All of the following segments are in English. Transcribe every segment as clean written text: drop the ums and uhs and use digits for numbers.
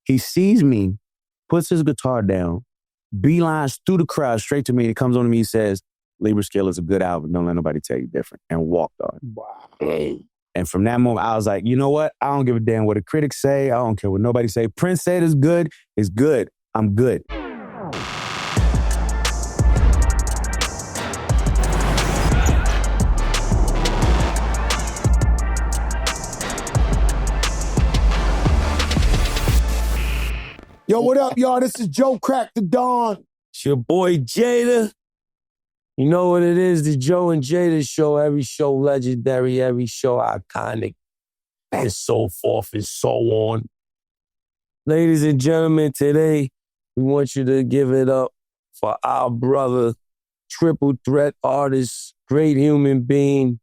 He sees me, puts his guitar down, beelines through the crowd straight to me, and he comes on to me, he says, Libra Scale is a good album. Don't let nobody tell you different. And walked on. Wow. And from that moment, I was like, you know what? I don't give a damn what the critics say. I don't care what nobody say. Prince said it's good. It's good. I'm good. Yo, what up, y'all? This is Joe Crack the Dawn. It's your boy Jada. You know what it is, the Joe and Jada show. Every show legendary, every show iconic, and so forth and so on. Ladies and gentlemen, today we want you to give it up for our brother, triple threat artist, great human being.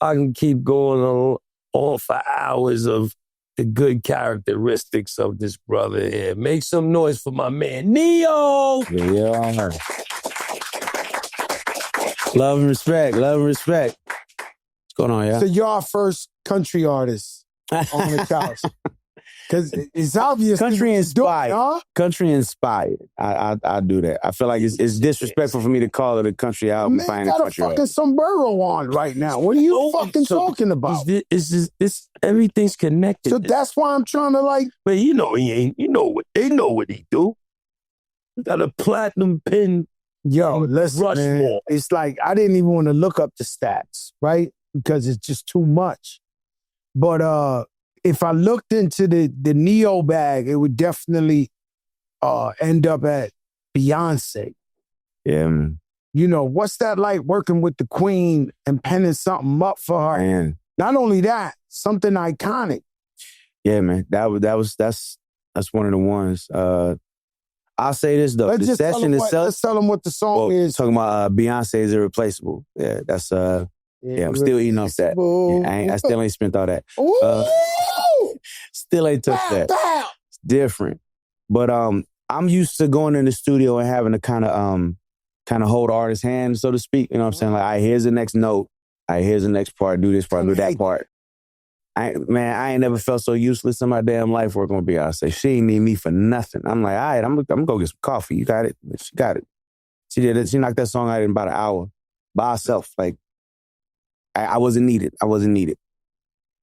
I can keep going on for hours of the good characteristics of this brother here. Make some noise for my man, Neo! Yeah. Love and respect. Love and respect. What's going on, yeah? So you're our first country artist on the couch. Because it's obvious. Country inspired. Huh? Country inspired. I do that. I feel like it's disrespectful for me to call it a country album. Man, got a fucking sombrero on right now. What are you fucking talking about? It's everything's connected. So that's why I'm trying to like. But you know he ain't. You know what they know what he do. He got a platinum pin. Yo, listen, man, it's like I didn't even want to look up the stats, right? Because it's just too much. But if I looked into the Neo bag, it would definitely end up at Beyoncé. Yeah, man. You know, what's that like working with the queen and penning something up for her? Man. Not only that, something iconic. Yeah, man. That's one of the ones. I'll say this though. Let's tell them what the song is. Talking about Beyonce's Irreplaceable. Yeah, that's I'm still eating off that. Yeah, I still ain't spent all that. Still ain't touched that. It's different. But I'm used to going in the studio and having to kind of hold artist's hand, so to speak. You know what I'm saying? Like, all right, here's the next note. All right, here's the next part. Do this part, do that part. I ain't never felt so useless in my damn life working with Beyonce. She ain't need me for nothing. I'm like, all right, I'm gonna go get some coffee. You got it? She got it. She did it. She knocked that song out in about an hour by herself. Like, I wasn't needed. I wasn't needed.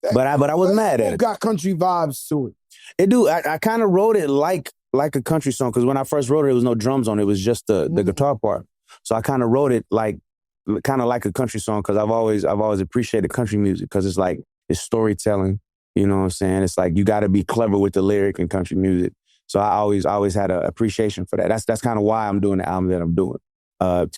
But I wasn't mad at it. Got country vibes to it. It do. I kind of wrote it like a country song, because when I first wrote it, there was no drums on it. It was just the guitar part. So I kind of wrote it kind of like a country song, because I've always appreciated country music, because it's like, it's storytelling. You know what I'm saying? It's like you got to be clever with the lyric in country music. So I always had an appreciation for that. That's kind of why I'm doing the album that I'm doing.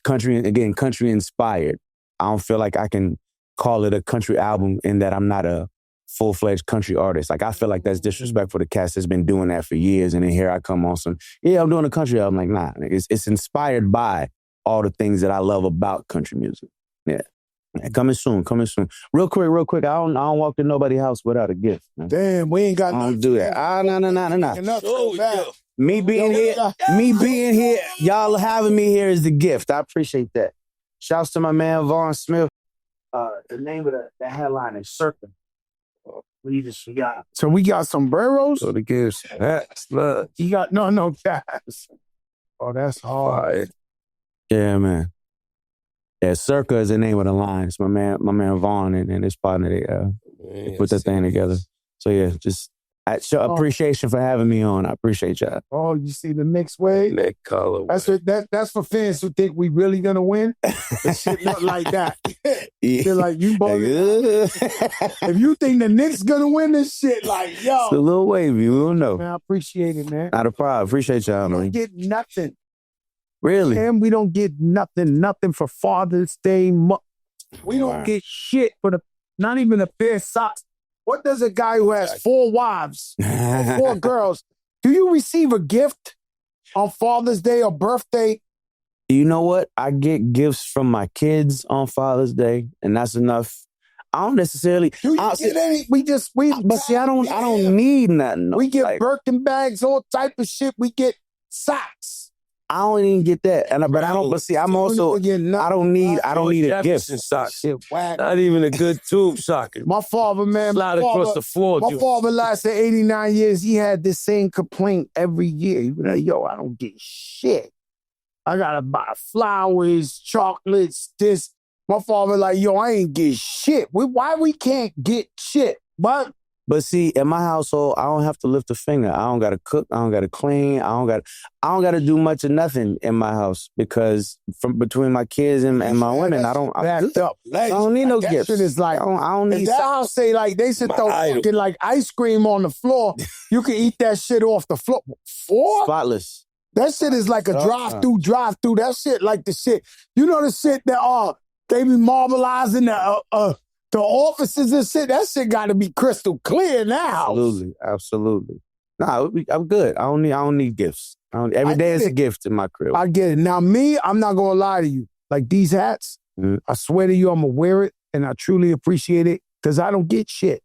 Country inspired. I don't feel like I can call it a country album in that I'm not a full-fledged country artist. Like, I feel like that's disrespectful to cats that's been doing that for years, and then here I come on some, I'm doing a country album. Like, nah, it's inspired by all the things that I love about country music. Yeah. Coming soon. Real quick. I don't walk to nobody's house without a gift, man. Damn, we ain't got I don't do that. No. Me being here, y'all having me here is the gift. I appreciate that. Shouts to my man Vaughn Smith. The name of the headline is Circa. We just forgot. So we got sombreros? So the gifts. Look. You got no caps. Oh, that's hard. Yeah, man. Yeah, Circa is the name of the line. It's my man Vaughn and his partner. They put that thing together. So yeah, just show appreciation for having me on. I appreciate y'all. Oh, you see the mixed way? Neck color. That's for fans who think we really gonna win. The shit not like that. Yeah. They're like, you both. If you think the Knicks gonna win this shit, like, yo. It's a little wavy. We don't know. Man, I appreciate it, man. Not a problem. Appreciate y'all, man. We don't get nothing. Really? And we don't get nothing for Father's Day. We don't get shit for not even a pair of socks. What does a guy who has 4 wives, 4 girls, do you receive a gift on Father's Day or birthday? You know what? I get gifts from my kids on Father's Day, and that's enough. I don't necessarily. Do you get any? But see, I don't need nothing. We get Birkin bags, all type of shit. We get socks. I don't even get that. But I don't. But see, I'm also. I don't need a gift. Shit, whack. Not even a good tube socket. My father, man. Slide across the floor. My father lasted 89 years. He had this same complaint every year. He was like, yo, I don't get shit. I gotta buy flowers, chocolates, this. My father like, yo, I ain't get shit. Why we can't get shit? But see, in my household, I don't have to lift a finger. I don't gotta cook. I don't gotta clean. I don't gotta do much of nothing in my house because from between my kids and my women, I don't need no gifts. Shit is like, I don't need. That house say like they should throw fucking like ice cream on the floor. You can eat that shit off the floor. Spotless. That shit is like a drive-through. That shit like the shit. You know the shit that they be marbleizing the offices and shit. That shit got to be crystal clear now. Absolutely. Nah, I'm good. I don't need gifts. Every day is a gift in my crib. I get it. Now me, I'm not gonna lie to you. Like these hats, I swear to you, I'm gonna wear it, and I truly appreciate it because I don't get shit.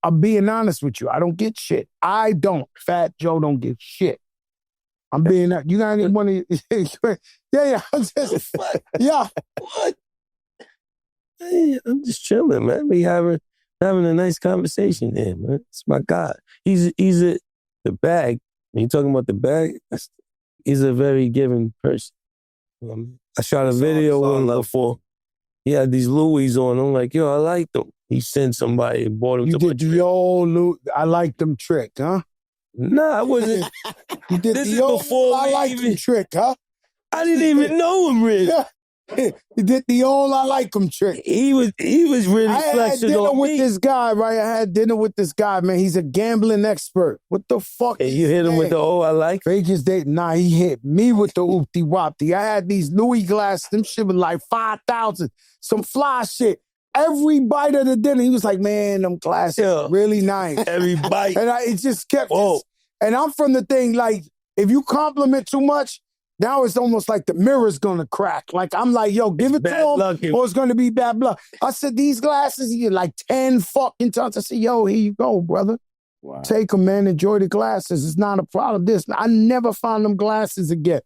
I'm being honest with you. I don't get shit. I don't. Fat Joe don't get shit. I'm being that. You got any money? Yeah. Yeah. What? Hey, I'm just chilling, man. We having a nice conversation here, man. It's my God. He's the bag. When you talking about the bag, he's a very giving person. I shot a video with him before. He had these Louis on. I'm like, yo, I like them. He sent somebody and bought them to did the old Louis, I like them trick, huh? Nah, I wasn't. You did this the is old before I like them trick, huh? I didn't even know him, really. You did the old I like him trick. He was really flexing on me. I had dinner with this guy, right? I had dinner with this guy, man. He's a gambling expert. What the fuck? And you hit him with the I like? Vegas date. Nah, he hit me with the oopty wopty. I had these Louis glasses. Them shit was like 5,000. Some fly shit. Every bite of the dinner, he was like, man, them glasses really nice. Every bite. And it just kept... And I'm from the thing, like, if you compliment too much, now it's almost like the mirror's gonna crack. Like, I'm like, yo, give it to him, or it's gonna be bad luck. I said, these glasses, you like 10 fucking times. I said, yo, here you go, brother. Wow. Take them, man. Enjoy the glasses. It's not a problem. I never found them glasses again.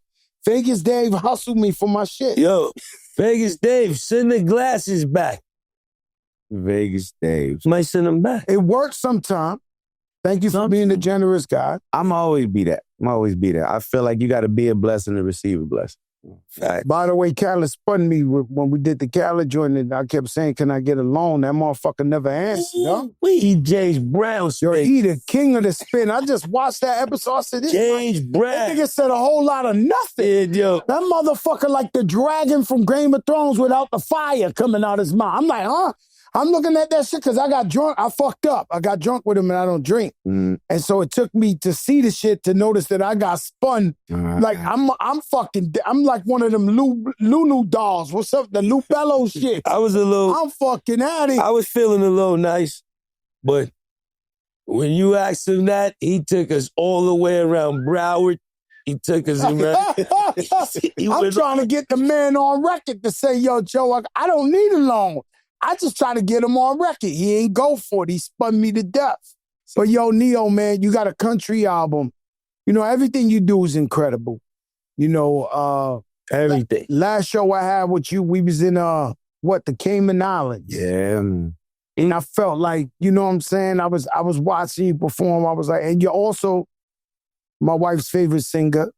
Vegas Dave hustled me for my shit. Yo, Vegas Dave, send the glasses back. Vegas Dave. Might send them back. It works sometime. Thank you for being a generous guy. I'm always be that. I feel like you got to be a blessing to receive a blessing. Fact. By the way, Khaled spun me when we did the Khaled joint, and I kept saying, can I get a loan? That motherfucker never answered, yo. We James Brown spin. Yo, he the king of the spin. I just watched that episode. I said, James Brown. That nigga said a whole lot of nothing. Yeah, yo. That motherfucker like the dragon from Game of Thrones without the fire coming out his mouth. I'm like, huh? I'm looking at that shit because I got drunk. I fucked up. I got drunk with him and I don't drink. And so it took me to see the shit to notice that I got spun. Like I'm like one of them Lulu dolls. What's up? The Lou Bello shit. I'm fucking out of here. I was feeling a little nice, but when you asked him that, he took us all the way around Broward. He took us around. I'm trying to get the man on record to say, yo, Joe, I don't need a loan. I just try to get him on record. He ain't go for it. He spun me to death. But yo, Neo, man, you got a country album. You know, everything you do is incredible. You know, everything. Last show I had with you, we was in, the Cayman Islands. Yeah. And I felt like, you know what I'm saying? I was watching you perform. I was like, and you're also my wife's favorite singer.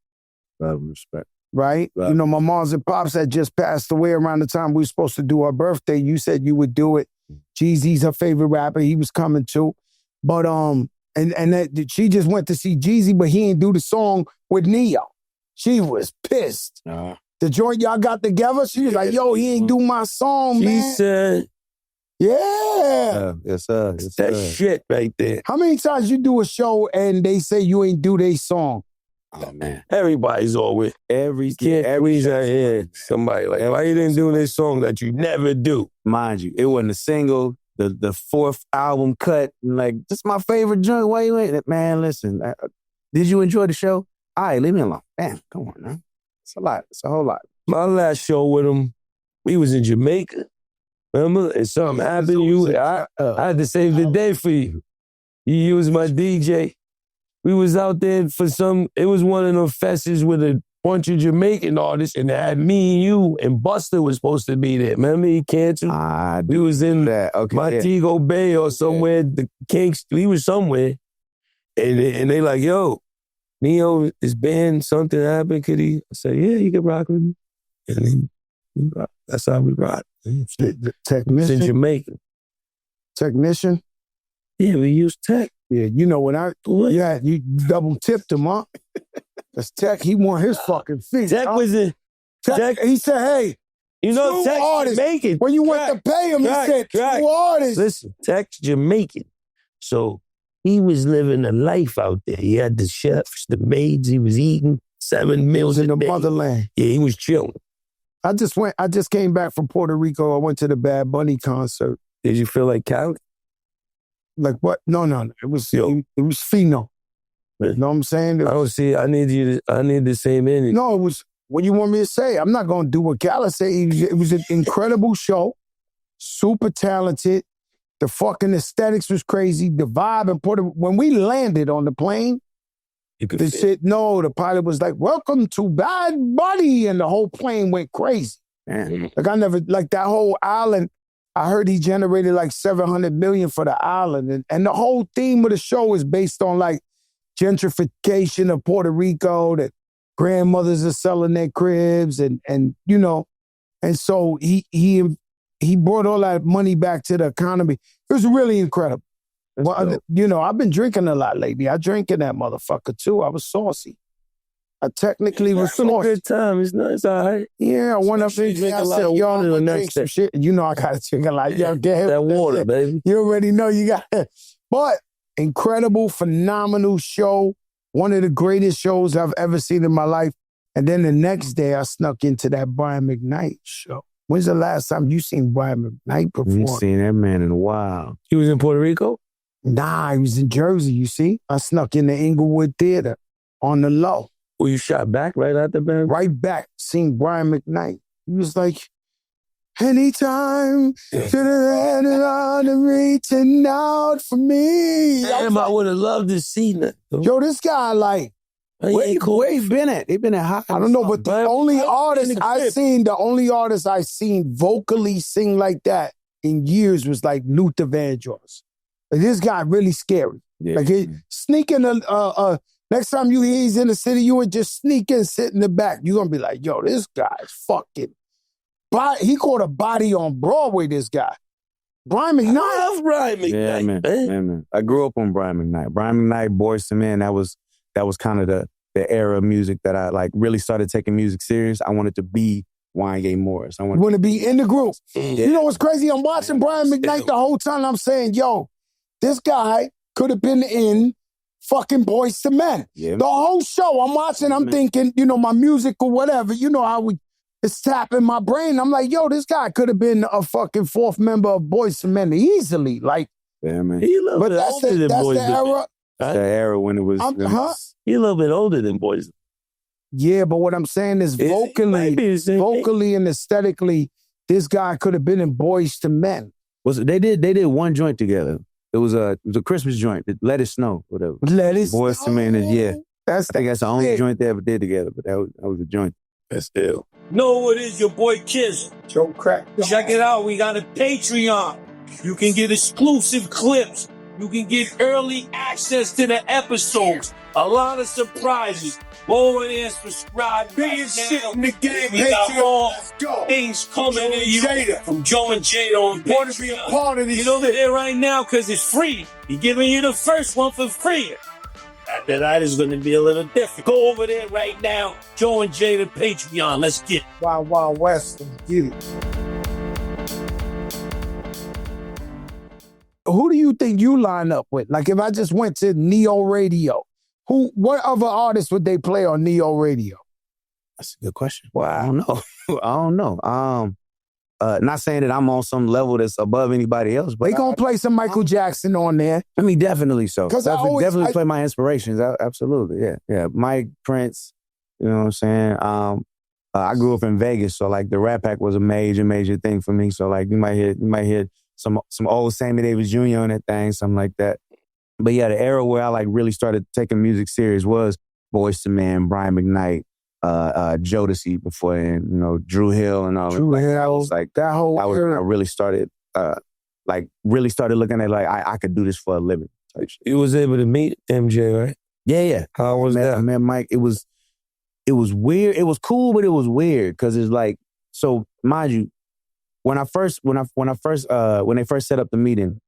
Love and respect. Right? You know, my moms and pops had just passed away around the time we were supposed to do her birthday. You said you would do it. Jeezy's her favorite rapper. He was coming too. But, she just went to see Jeezy, but he ain't do the song with Neo. She was pissed. The joint y'all got together, she was like, yo, he ain't do my song, man. She said, yeah. Yes, sir. It's that shit right there. How many times you do a show and they say you ain't do their song? Oh, man. Everybody's always. Every reason I hear somebody like, why you didn't do this song that you never do? Mind you, it wasn't a single, the fourth album cut. Like, this is my favorite joint. Why you ain't? Man, listen, did you enjoy the show? All right, leave me alone. Damn, come on now. It's a lot. It's a whole lot. My last show with him, we was in Jamaica. Remember? And something happened to you. I had to save the day for you. You was my DJ. We was out there for it was one of them fests with bunch of Jamaican artists, and they had me and you and Buster was supposed to be there. Remember he canceled? We was in Montego Bay or somewhere. The Kinks, we was somewhere. And they like, yo, Neo is banned, something happened, could he? I said, yeah, you can rock with me. And then that's how we rock. The technician? It's in Jamaica. Technician? Yeah, we use tech. Yeah, you know you double tipped him, huh? That's Tech, he want his fucking fee. Tech was in. Tech, he said, hey, you know, Tech's artists. Jamaican. When you went to pay him, he said, two artists. Listen, Tech's Jamaican. So he was living a life out there. He had the chefs, the maids, he was eating 7 meals in a the day. motherland. Yeah, he was chilling. I just came back from Puerto Rico. I went to the Bad Bunny concert. Did you feel like Khaled? Like what? No. It was Fino. You know what I'm saying? I don't see. I need the same energy. No, it was what you want me to say. I'm not going to do what Khaled said. It was an incredible show. Super talented. The fucking aesthetics was crazy. The vibe in Puerto. When we landed on the plane, the pilot was like, "Welcome to Bad Bunny," and the whole plane went crazy. Man. Like I never that whole island. I heard he generated like $700 million for the island, and the whole theme of the show is based on like gentrification of Puerto Rico. That grandmothers are selling their cribs, and you know, and so he brought all that money back to the economy. It was really incredible. Well, you know, I've been drinking a lot lately. I drank in that motherfucker too. I was saucy. I technically was saucy. A good time. It's all right. Yeah, I went up there. I said, yo, I'm drink some shit. You know I got to drink a lot. Yo, get that water, baby. You already know you got it. But incredible, phenomenal show. One of the greatest shows I've ever seen in my life. And then the next day, I snuck into that Brian McKnight show. When's the last time you seen Brian McKnight perform? You seen that man in a while. He was in Puerto Rico? Nah, he was in Jersey, you see? I snuck in the Inglewood Theater on the low. Well, you shot back right after band? Right back, seen Brian McKnight. He was like, anytime, should have had it on and reaching out for me. Damn, I would have loved to see that. Yo, this guy, like, where he been at? He been at high. I don't know, but the only artist I seen vocally sing like that in years was like Luther Vandross. Like, this guy really scary. Yeah. Like sneaking next time you hear he's in the city, you would just sneak in, sit in the back. You're gonna be like, yo, this guy's fucking. He caught a body on Broadway. This guy, Brian McKnight. I love Brian McKnight. Yeah, man. I grew up on Brian McKnight. Brian McKnight, Boyz II Men. That was kind of the era of music that I like really started taking music serious. I wanted to be Wanye Morris. I want to be in the group. Yeah. You know what's crazy? I'm watching Brian McKnight the whole time. I'm saying, yo, this guy could have been in fucking Boyz II Men. Yeah. The whole show I'm watching, I'm thinking, you know, my music or whatever, you know how it's tapping my brain. I'm like, yo, this guy could have been a fucking fourth member of Boyz II Men easily. Like, yeah, man. He a little bit older than Boyz. That's the era. That's the era when it was. He a little bit older than Boyz. Yeah, but what I'm saying is vocally and aesthetically, this guy could have been in Boyz II Men. They did one joint together. It was a Christmas joint. Let It Snow, whatever. Let It Snow. Boyz II Men is I think that's the only joint they ever did together. But that was a joint. That's ill. Know what it is, your boy Kiss. Joe Crack. Check it out. We got a Patreon. You can get exclusive clips. You can get early access to the episodes. A lot of surprises. Go over there and subscribe. Biggest shit in the game. We got all things coming to you from Joe and Jada on Patreon. Want to be a part of this? Get over there right now because it's free. He's giving you the first one for free. After that is going to be a little different. Go over there right now. Joe and Jada Patreon. Let's get it. Wild Wild West. Let's get it. Who do you think you line up with? Like if I just went to Neo Radio, what other artists would they play on Neo Radio? That's a good question. Well, I don't know. Not saying that I'm on some level that's above anybody else, but they gonna play some Michael Jackson on there. I mean, definitely so. Because definitely play my inspirations. Absolutely, yeah. Mike, Prince. You know what I'm saying? I grew up in Vegas, so like the Rat Pack was a major thing for me. So like you might hear some old Sammy Davis Jr. on that thing, something like that. But yeah, the era where I like really started taking music serious was Boyz II Men, Brian McKnight, Jodeci before, and Drew Hill and all. Drew Hill, I was like that whole. I really started looking at like I could do this for a living. You was able to meet MJ, right? Yeah. How was that? I met Mike. It was weird. It was cool, but it was weird because it's like, so mind you, when they first set up the meeting,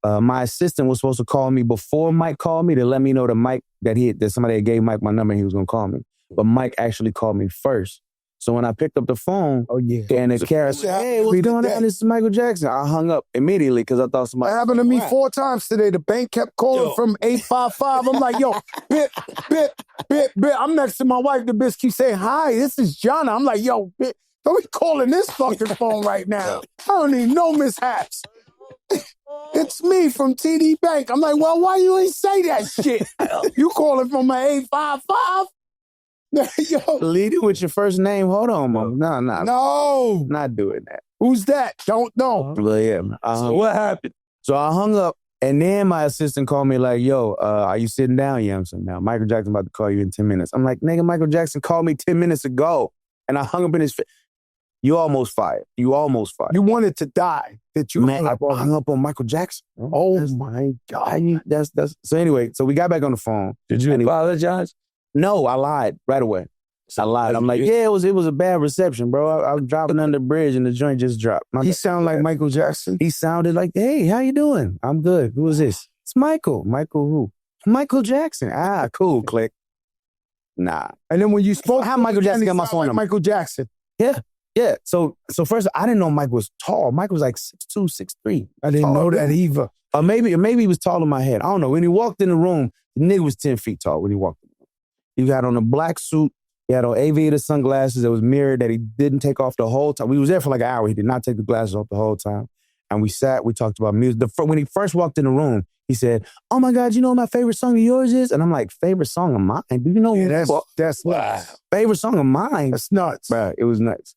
my assistant was supposed to call me before Mike called me to let me know that somebody had gave Mike my number and he was gonna call me. But Mike actually called me first. So when I picked up the phone, and the carrier said, "Hey, what's going on? This is Michael Jackson." I hung up immediately because I thought somebody. It happened to me 4 times today. The bank kept calling from 855. I'm like, yo, bit. I'm next to my wife. The bitch keeps saying, "Hi, this is Jonna." I'm like, yo, bit, don't be calling this fucking phone right now. I don't need no mishaps. It's me from TD Bank. I'm like, well, why you ain't say that shit? You calling from my 855? Yo. Lead it with your first name. Hold on, Mom. No. Not doing that. Who's that? Don't know. But yeah. So what happened? So I hung up, and then my assistant called me like, yo, are you sitting down? Yeah, I'm sitting down. Michael Jackson about to call you in 10 minutes. I'm like, nigga, Michael Jackson called me 10 minutes ago. And I hung up in his face. You almost fired. You wanted to die. I hung up on Michael Jackson. Oh my God. That's so anyway, so we got back on the phone. Did you apologize? No, I lied right away. I lied. I'm like, yeah, it was a bad reception, bro. I was driving under the bridge and the joint just dropped. He sounded like Michael Jackson? He sounded like, hey, how you doing? I'm good. Who is this? It's Michael. Michael who? Michael Jackson. Ah, cool, click. Nah. And then when you spoke, how Michael Jackson got my phone number? Michael Jackson. Yeah. So first, I didn't know Mike was tall. Mike was like 6'2", 6'3". I didn't know that either. Or maybe he was tall in my head. I don't know. When he walked in the room, the nigga was 10 feet tall when he walked in the room. He got on a black suit. He had on aviator sunglasses that was mirrored that he didn't take off the whole time. We was there for like an hour. He did not take the glasses off the whole time. And we talked about music. When he first walked in the room, he said, "Oh my God, you know what my favorite song of yours is?" And I'm like, "Favorite song of mine? Do you know?" Yeah, that's wow. Favorite song of mine? That's nuts. Bro, it was nuts.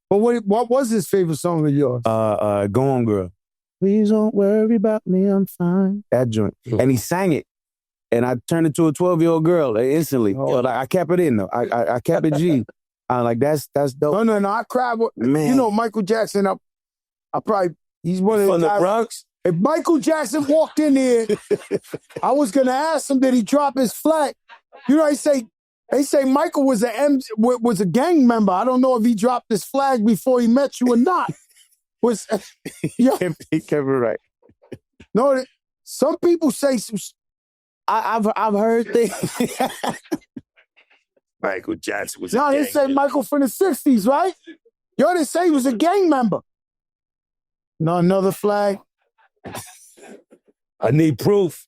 But what was his favorite song of yours? Go On Girl. Please don't worry about me, I'm fine. That joint. And he sang it. And I turned into a 12-year-old girl instantly. I kept it in though. I kept it G. I'm like, that's dope. No, I cried. Man. Michael Jackson, he's one of the guys. The Bronx? If Michael Jackson walked in here, I was going to ask him, did he drop his flag? They say Michael was a gang member. I don't know if he dropped his flag before he met you or not. He kept it right. No, some people say I've heard things. Michael Jackson was No, they say Michael from the 60s, right? Yo, they say he was a gang member. No, another flag. I need proof.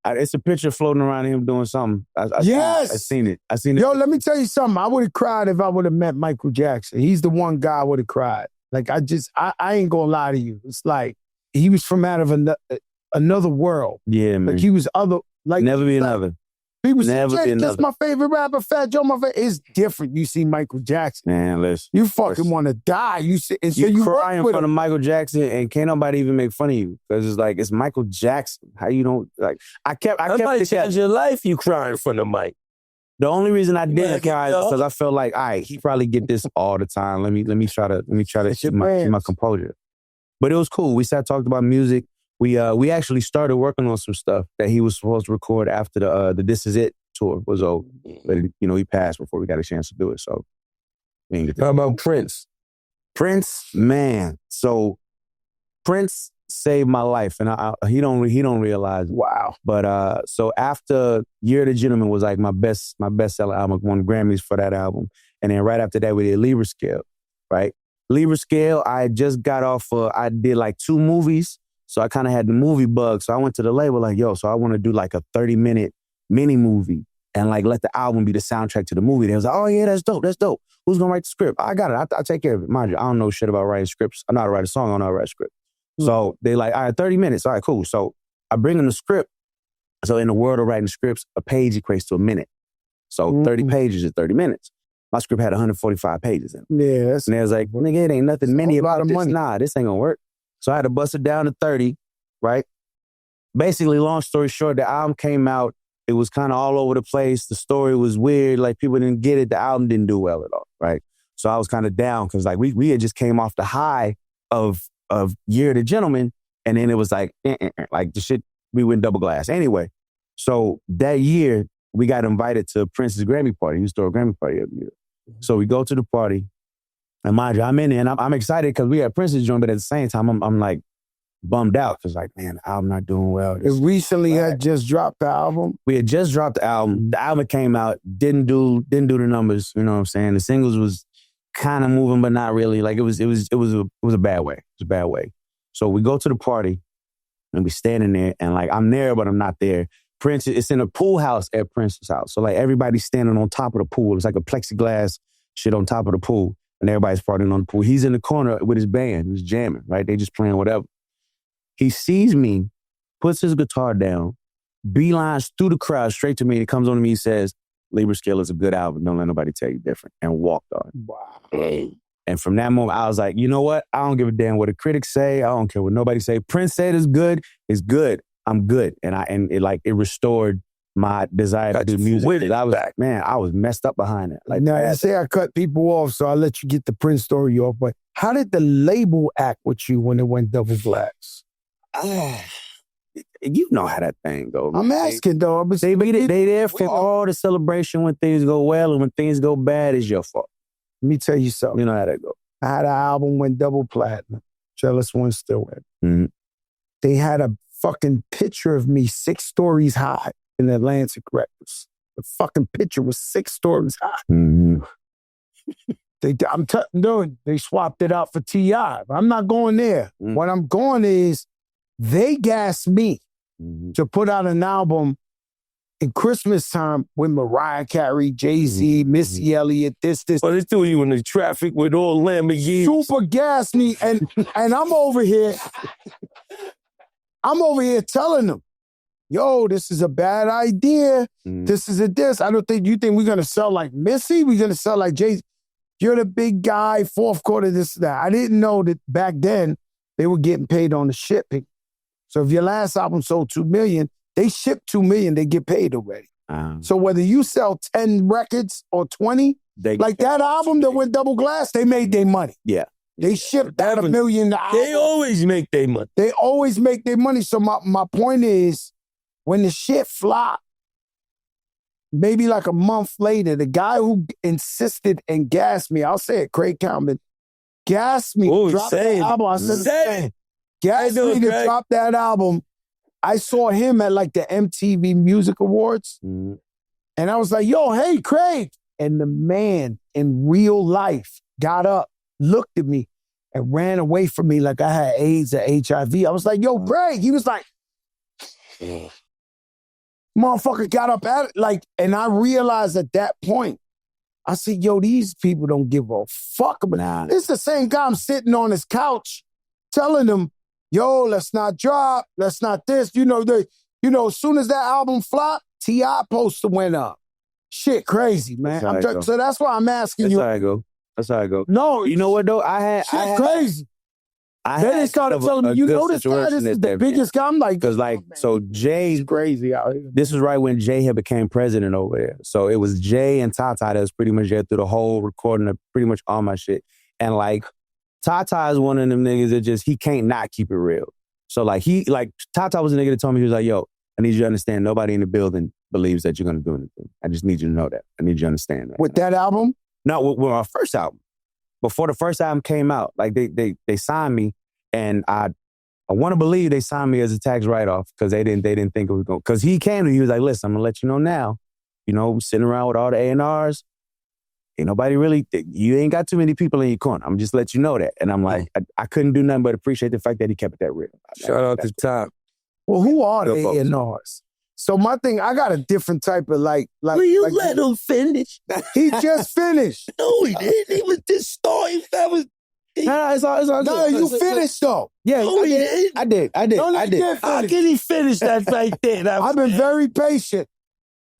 It's a picture floating around him doing something. Yes. I seen it. Yo, let me tell you something. I would have cried if I would have met Michael Jackson. He's the one guy I would have cried. Like, I ain't gonna lie to you. It's like, he was from out of another world. Yeah, man. Like, he was other, like. Never be another. He was never be another. Just my favorite rapper, Fat Joe, my favorite. It's different. You see Michael Jackson. Man, listen. You fucking want to die. You cry in front of Michael Jackson and can't nobody even make fun of you. Because it's like, it's Michael Jackson. How you don't, like, I kept change your life, you cry in front of Mike. The only reason I didn't cry is because I felt like, all right, he probably get this all the time. Let me try to keep my composure. But it was cool. We talked about music. We actually started working on some stuff that he was supposed to record after the This Is It tour was over. But he passed before we got a chance to do it. So we didn't get How about Prince? Prince, man. So Prince saved my life, and he don't realize it. Wow. But so after Year of the Gentleman was like my best selling album, won Grammys for that album, and then right after that we did Libra Scale, right? Libra Scale, I just got off. I did like 2 movies, so I kind of had the movie bug. So I went to the label like, yo, so I want to do like a 30-minute mini movie and like let the album be the soundtrack to the movie. They was like, oh yeah, that's dope. Who's gonna write the script? I got it. I'll take care of it. Mind you, I don't know shit about writing scripts. I know how to write a song. I don't know how to write a script. So they like, all right, 30 minutes. All right, cool. So I bring them the script. So in the world of writing scripts, a page equates to a minute. So 30 pages is 30 minutes. My script had 145 pages in it. Yeah. And they was like, well, nigga, it ain't nothing many about this. Nah, this ain't gonna work. So I had to bust it down to 30, right? Basically, long story short, the album came out It was kind of all over the place. The story was weird. Like, people didn't get it. The album didn't do well at all, right? So I was kind of down because, like, we had just came off the high of Year of the Gentleman, and then it was like, like the shit, we went double glass. Anyway, so that year, we got invited to Prince's Grammy party. He used to throw a Grammy party every year. So we go to the party, and mind you, I'm in there, and I'm excited because we had Prince's joint, but at the same time, I'm like bummed out because, like, man, the album not doing well. It recently had just dropped the album. We had just dropped the album. The album came out, didn't do the numbers. You know what I'm saying? The singles was kind of moving, but not really. Like, it was a bad way. It was a bad way. So we go to the party, and we standing there, and like, I'm there, but I'm not there. Prince, it's in a pool house at Prince's house. So like, everybody's standing on top of the pool. It's like a plexiglass shit on top of the pool, and everybody's partying on the pool. He's in the corner with his band. He's jamming, right? They just playing whatever. He sees me, puts his guitar down, beelines through the crowd straight to me. He comes on to me, he says, Libra Scale is a good album. Don't let nobody tell you different. And walked on. Wow. And from that moment, I was like, you know what? I don't give a damn what the critics say. I don't care what nobody say. Prince said it's good. It's good. I'm good. And it restored my desire to do music. I was like, man, I was messed up behind it. Like, now, I say I cut people off, so I'll let you get the Prince story off. But how did the label act with you when it went double glass? You know how that thing goes. I'm asking, though. They there for all the celebration when things go well, and when things go bad, it's your fault. Let me tell you something. You know how that go. I had an album went double platinum. Jealous One still went. Mm-hmm. They had a fucking picture of me 6 stories high in Atlantic Records. The fucking picture was 6 stories high. Mm-hmm. They swapped it out for T.I. I'm not going there. Mm-hmm. What I'm going is, they gassed me to put out an album in Christmas time with Mariah Carey, Jay-Z, Missy Elliott, this. Well, they threw you in the traffic with all Lamborghinis. Super gassed me, and I'm over here. I'm over here telling them, yo, this is a bad idea. This is a diss. I don't think you think we're going to sell like Missy. We're going to sell like Jay-Z. You're the big guy, fourth quarter, this, that. I didn't know that back then they were getting paid on the shipping. So if your last album sold 2 million, they ship 2 million, they get paid already. So whether you sell 10 records or 20, like that album that went double glass, they made their money. Yeah. They shipped out $1 million. They always make their money. They always make their money. So my point is, when the shit flopped, maybe like a month later, the guy who insisted and gassed me, I'll say it, Craig Kalman, gassed me, dropped that album. I said, gassed me to drop that album. I saw him at like the MTV Music Awards. And I was like, yo, hey, Craig. And the man in real life got up, looked at me, and ran away from me like I had AIDS or HIV. I was like, yo, Craig. He was like, motherfucker got up at it. Like, and I realized at that point, I said, yo, these people don't give a fuck about it. It's the same guy I'm sitting on his couch telling them, yo, let's not drop, let's not this. As soon as that album flopped, T.I. poster went up. Shit crazy, man. So that's why I'm asking you. That's how I go. No. You know what, though? Crazy. Then they started telling me, you know this guy, this is the biggest guy. I'm like, because so Jay's crazy out here. This was right when Jay had became president over there. So it was Jay and Tata that was pretty much there through the whole recording of pretty much all my shit. And like, Tata is one of them niggas that he can't not keep it real. So like Tata was a nigga that told me, he was like, yo, I need you to understand, nobody in the building believes that you're going to do anything. I just need you to know that. I need you to understand that. With that album? No, with our first album. Before the first album came out, like they signed me, and I want to believe they signed me as a tax write-off because they didn't think it was going. Because he came to me, he was like, listen, I'm gonna let you know now. Sitting around with all the A&Rs, ain't nobody really. You ain't got too many people in your corner. I'm just let you know that. And I'm like, I couldn't do nothing but appreciate the fact that he kept it that real. Shout out to Top. Well, who are the A&Rs? So my thing, I got a different type of like. Will you let him finish? He just finished. No, he didn't. He was just starting. That was. It's all good. No, you finished though. Yeah, no, I did. How can he finish that right there? I've been very patient.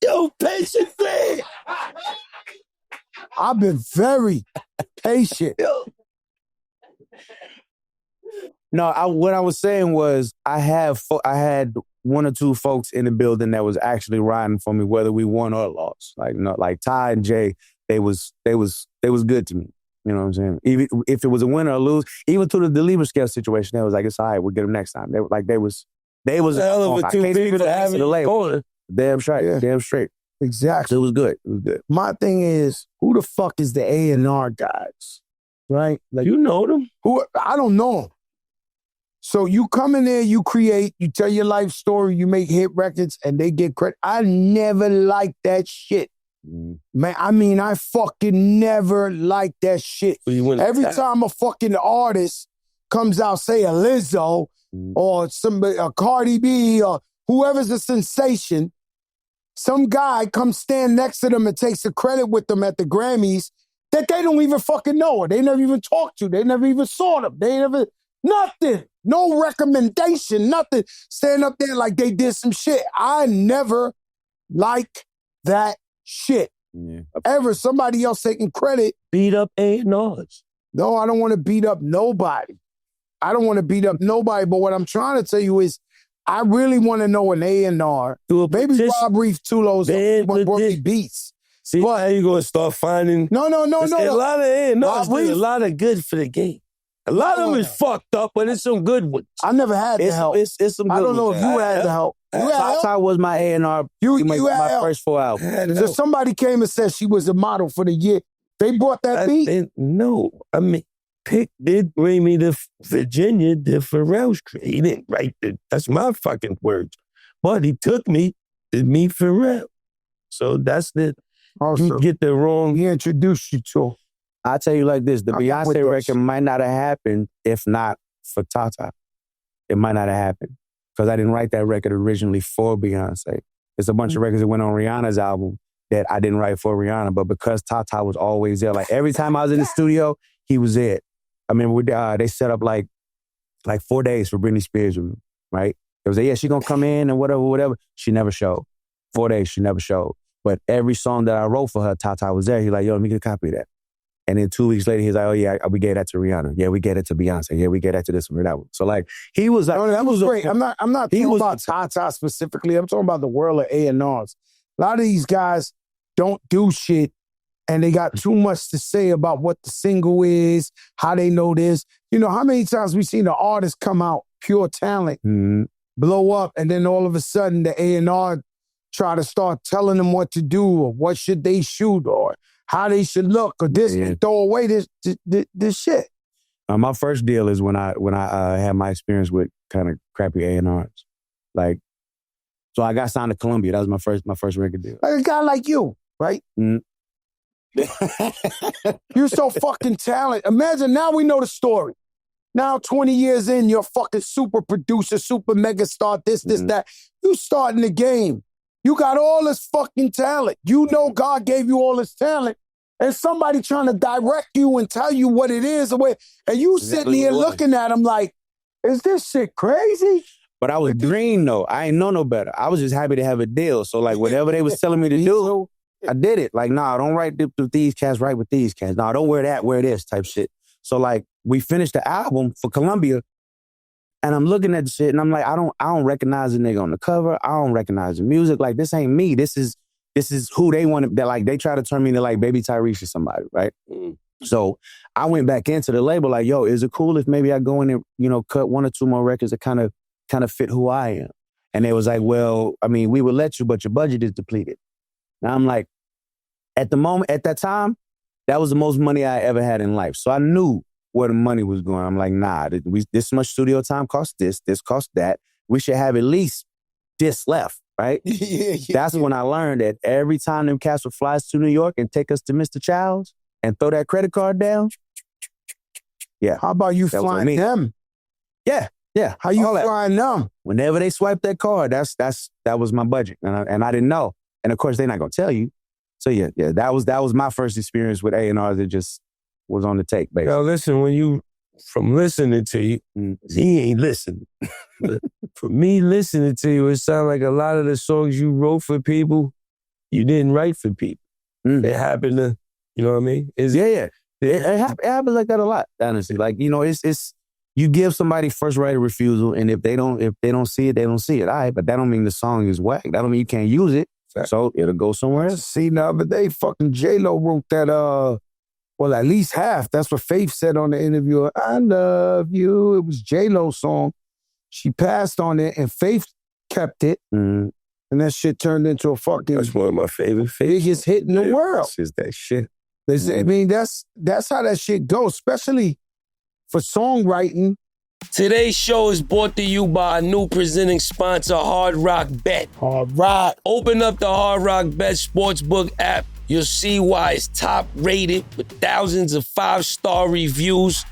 Yo, patient man. I've been very patient. No, what I was saying was I had one or two folks in the building that was actually riding for me, whether we won or lost. Like Ty and Jay, they was good to me. You know what I'm saying? Even if it was a win or a lose, even to the Lieber scale situation, they was like, it's all right, we'll get them next time. They was hell of a two people to have in the corner. Damn straight. Yeah. Damn straight. Exactly. So it was good. It was good. My thing is, who the fuck is the A&R guys? Right? Like, you know them? I don't know them. So you come in there, you create, you tell your life story, you make hit records, and they get credit. I never liked that shit. Man, I mean, I fucking never liked that shit. Every time a fucking artist comes out, say a Lizzo or somebody, a Cardi B or whoever's a sensation, some guy comes stand next to them and takes the credit with them at the Grammys that they don't even fucking know or they never even talked to. They never even saw them. They never, nothing. No recommendation, nothing. Stand up there like they did some shit. I never like that shit. Yeah. Ever. Somebody else taking credit. Beat up A&Rs. No, I don't want to beat up nobody. I don't want to beat up nobody, but what I'm trying to tell you is I really want to know an A&R. Maybe Rob Reef Tulo's brought me beats. See, but, how you going to start finding... No. A lot of A&Rs do a lot of good for the game. A lot of them is fucked up, but it's some good ones. I never had the help. It's some good I don't know ones. if you had the help. Ty was my A&R. You my first 4 albums. So somebody came and said she was a model for the year. They bought that beat? No. I mean, Pick did bring me to Virginia, the Pharrell's trade. He didn't write it. That's my fucking words. But he took me to meet Pharrell. So that's the... Also, you get the wrong... He introduced you to... I'll tell you like this, the Beyonce record might not have happened if not for Tata. It might not have happened because I didn't write that record originally for Beyonce. There's a bunch of records that went on Rihanna's album that I didn't write for Rihanna, but because Tata was always there, like every time I was in the studio, he was there. I remember they set up like 4 days for Britney Spears with me, right? It was like, yeah, she gonna come in and whatever. She never showed. 4 days, she never showed. But every song that I wrote for her, Tata was there. He's like, yo, let me get a copy of that. And then 2 weeks later, he's like, oh, yeah, we gave that to Rihanna. Yeah, we gave it to Beyonce. Yeah, we gave that to this one or that one. So, like, he was like... No, that was great. I'm not talking about Tata specifically. I'm talking about the world of A&Rs. A lot of these guys don't do shit, and they got too much to say about what the single is, how they know this. You know, how many times we seen an artist come out, pure talent, blow up, and then all of a sudden the A&R try to start telling them what to do or what should they shoot or how they should look, or this, and throw away this shit. My first deal is when I had my experience with kind of crappy A&Rs. Like, so I got signed to Columbia. That was my first record deal. Like a guy like you, right? You're so fucking talented. Imagine now we know the story. Now 20 years in, you're a fucking super producer, super mega star, this, that. You starting the game. You got all this fucking talent. You know God gave you all this talent. And somebody trying to direct you and tell you what it is. And you sitting here looking at him like, is this shit crazy? But I was green, though. I ain't know no better. I was just happy to have a deal. So, like, whatever they was telling me to do, I did it. Like, nah, don't write with these cats, write with these cats. Nah, don't wear that, wear this type shit. So, like, we finished the album for Columbia. And I'm looking at the shit and I'm like, I don't recognize the nigga on the cover. I don't recognize the music. Like, this ain't me. This is who they want to, that like, they try to turn me into like Baby Tyrese or somebody, right? So I went back into the label like, yo, is it cool if maybe I go in and, you know, cut 1 or 2 more records that kind of fit who I am? And they was like, well, I mean, we would let you, but your budget is depleted. Now I'm like, at that time, that was the most money I ever had in life. So I knew where the money was going. I'm like, nah, this much studio time costs this costs that. We should have at least this left, right? That's when I learned that every time them cats would fly us to New York and take us to Mr. Child's and throw that credit card down. Yeah. How about you flying them? Yeah. How you flying them? Whenever they swipe that card, that was my budget. And I didn't know. And of course, they're not going to tell you. So yeah, that was my first experience with A&Rs that just was on the take, basically. Yo, listen, from listening to you, he ain't listening. But for me listening to you, it sounds like a lot of the songs you wrote for people, you didn't write for people. It happened to, you know what I mean? It happens like that a lot, honestly. Like, you know, it's you give somebody first right of refusal, and if they don't see it, they don't see it. All right, but that don't mean the song is whack. That don't mean you can't use it. So it'll go somewhere else. See, the other day, fucking J-Lo wrote that, well, at least half. That's what Faith said on the interview. I love you. It was J-Lo's song. She passed on it, and Faith kept it. Mm. And that shit turned into a fucking... That's one of my favorite biggest hit in the world. Is that shit. I mean, that's how that shit goes, especially for songwriting. Today's show is brought to you by our new presenting sponsor, Hard Rock Bet. Hard Rock. Open up the Hard Rock Bet Sportsbook app. You'll see why it's top rated with thousands of 5-star reviews.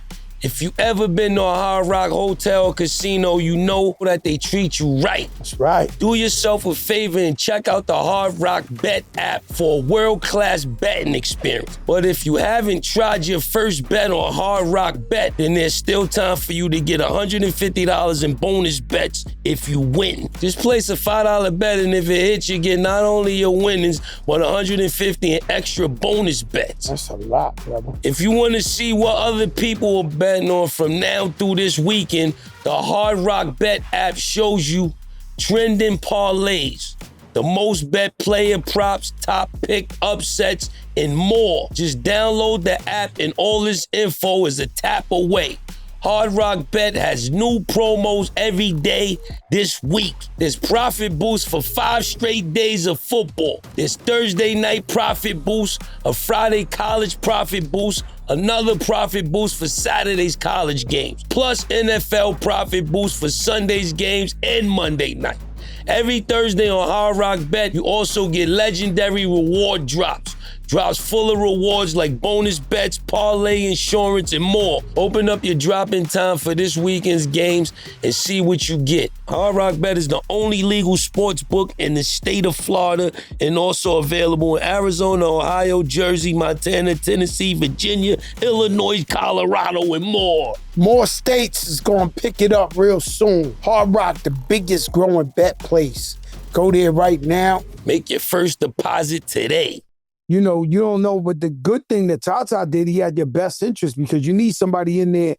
If you ever been to a Hard Rock hotel or casino, you know that they treat you right. That's right. Do yourself a favor and check out the Hard Rock Bet app for a world-class betting experience. But if you haven't tried your first bet on Hard Rock Bet, then there's still time for you to get $150 in bonus bets if you win. Just place a $5 bet, and if it hits, you get not only your winnings, but $150 in extra bonus bets. That's a lot, brother. If you want to see what other people will bet on from now through this weekend, the Hard Rock Bet app shows you trending parlays, the most bet player props, top pick upsets, and more. Just download the app and all this info is a tap away. Hard Rock Bet has new promos every day this week. There's profit boost for 5 straight days of football. There's Thursday night profit boost, a Friday college profit boost, another profit boost for Saturday's college games, plus NFL profit boost for Sunday's games and Monday night. Every Thursday on Hard Rock Bet, you also get legendary reward drops. Drops full of rewards like bonus bets, parlay insurance, and more. Open up your drop-in time for this weekend's games and see what you get. Hard Rock Bet is the only legal sports book in the state of Florida and also available in Arizona, Ohio, Jersey, Montana, Tennessee, Virginia, Illinois, Colorado, and more. More states is going to pick it up real soon. Hard Rock, the biggest growing bet place. Go there right now. Make your first deposit today. You know, you don't know, but the good thing that Tata did, he had your best interest because you need somebody in there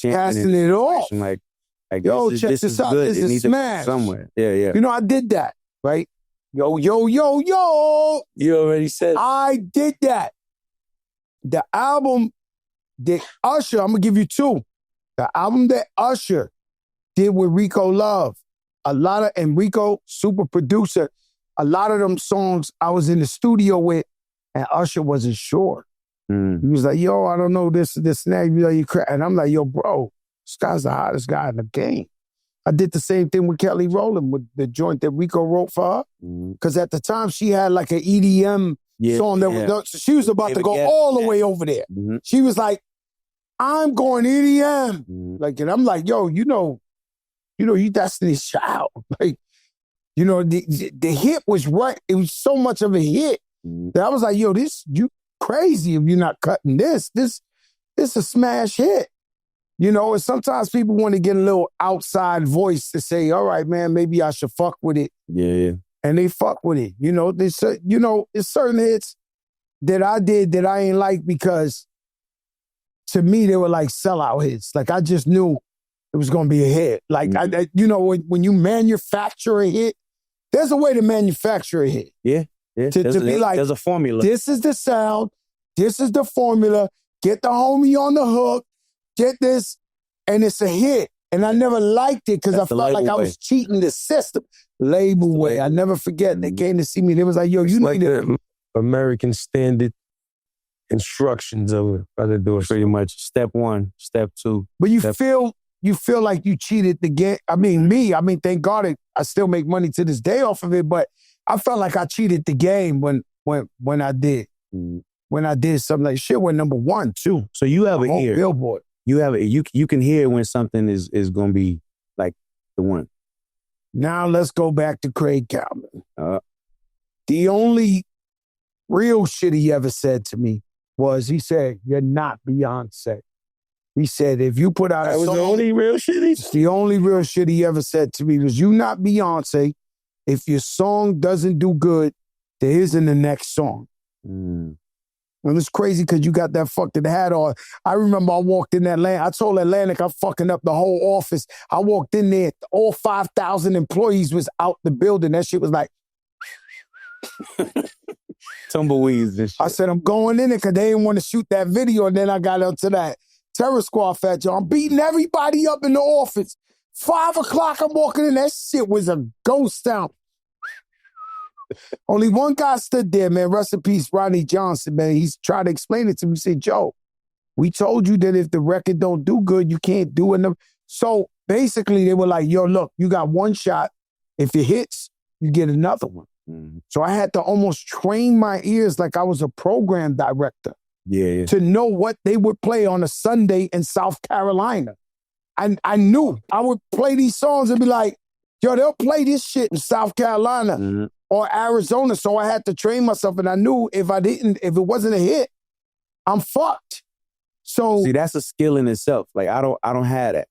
passing it off. Like yo, check this out. This is smash. Somewhere. Yeah. You know, I did that, right? Yo. You already said. I did that. The album that Usher, I'm going to give you 2. The album that Usher did with Rico Love, and Rico, super producer, a lot of them songs I was in the studio with, and Usher wasn't sure. Mm. He was like, yo, I don't know this and that. And I'm like, yo, bro, this guy's the hottest guy in the game. I did the same thing with Kelly Rowland, with the joint that Rico wrote for her. Because at the time, she had like an EDM song that was, she was about to go all the way over there. Mm-hmm. She was like, I'm going EDM. Like, and I'm like, yo, you know, you Destiny's Child. Like, you know, the hit was right. It was so much of a hit that I was like, yo, you crazy if you're not cutting this. This a smash hit. You know, and sometimes people want to get a little outside voice to say, all right, man, maybe I should fuck with it. Yeah. And they fuck with it. You know, it's certain hits that I did that I ain't like because to me, they were like sellout hits. Like, I just knew it was going to be a hit. Like, when you manufacture a hit, there's a way to manufacture a hit. Yeah. To be like, there's a formula. This is the sound. This is the formula. Get the homie on the hook. Get this. And it's a hit. And I never liked it because I felt like I was cheating the system. Label way. I never forget. They came to see me. They was like, yo, you like need to... American standard instructions of how to do it. Pretty much. Step 1, step 2. But you feel like you cheated the game. I mean, thank God I still make money to this day off of it, but I felt like I cheated the game when I did. When I did something like shit went number 1, too. So you have an ear. Billboard. You can hear when something is going to be like the one. Now let's go back to Craig Calvin. The only real shit he ever said to me was, he said, you're not Beyonce. He said, if you put out a song... That was the only real shit It's the only real shit he ever said to me was, you not Beyonce. If your song doesn't do good, there isn't the next song. Well, it's crazy because you got that fucking hat on. I remember I walked in Atlanta. I told Atlantic I'm fucking up the whole office. I walked in there. All 5,000 employees was out the building. That shit was like... Tumbleweeds and shit. I said, I'm going in it because they didn't want to shoot that video. And then I got up to that Terror Squad Fat Joe. I'm beating everybody up in the office. 5 o'clock, I'm walking in. That shit was a ghost town. Only one guy stood there, man. Rest in peace, Ronnie Johnson, man. He's trying to explain it to me. He said, Joe, we told you that if the record don't do good, you can't do it. So basically, they were like, yo, look, you got one shot. If it hits, you get another one. Mm-hmm. So I had to almost train my ears like I was a program director to know what they would play on a Sunday in South Carolina. I knew I would play these songs and be like, yo, they'll play this shit in South Carolina or Arizona. So I had to train myself, and I knew if it wasn't a hit, I'm fucked. So see, that's a skill in itself. Like I don't have that.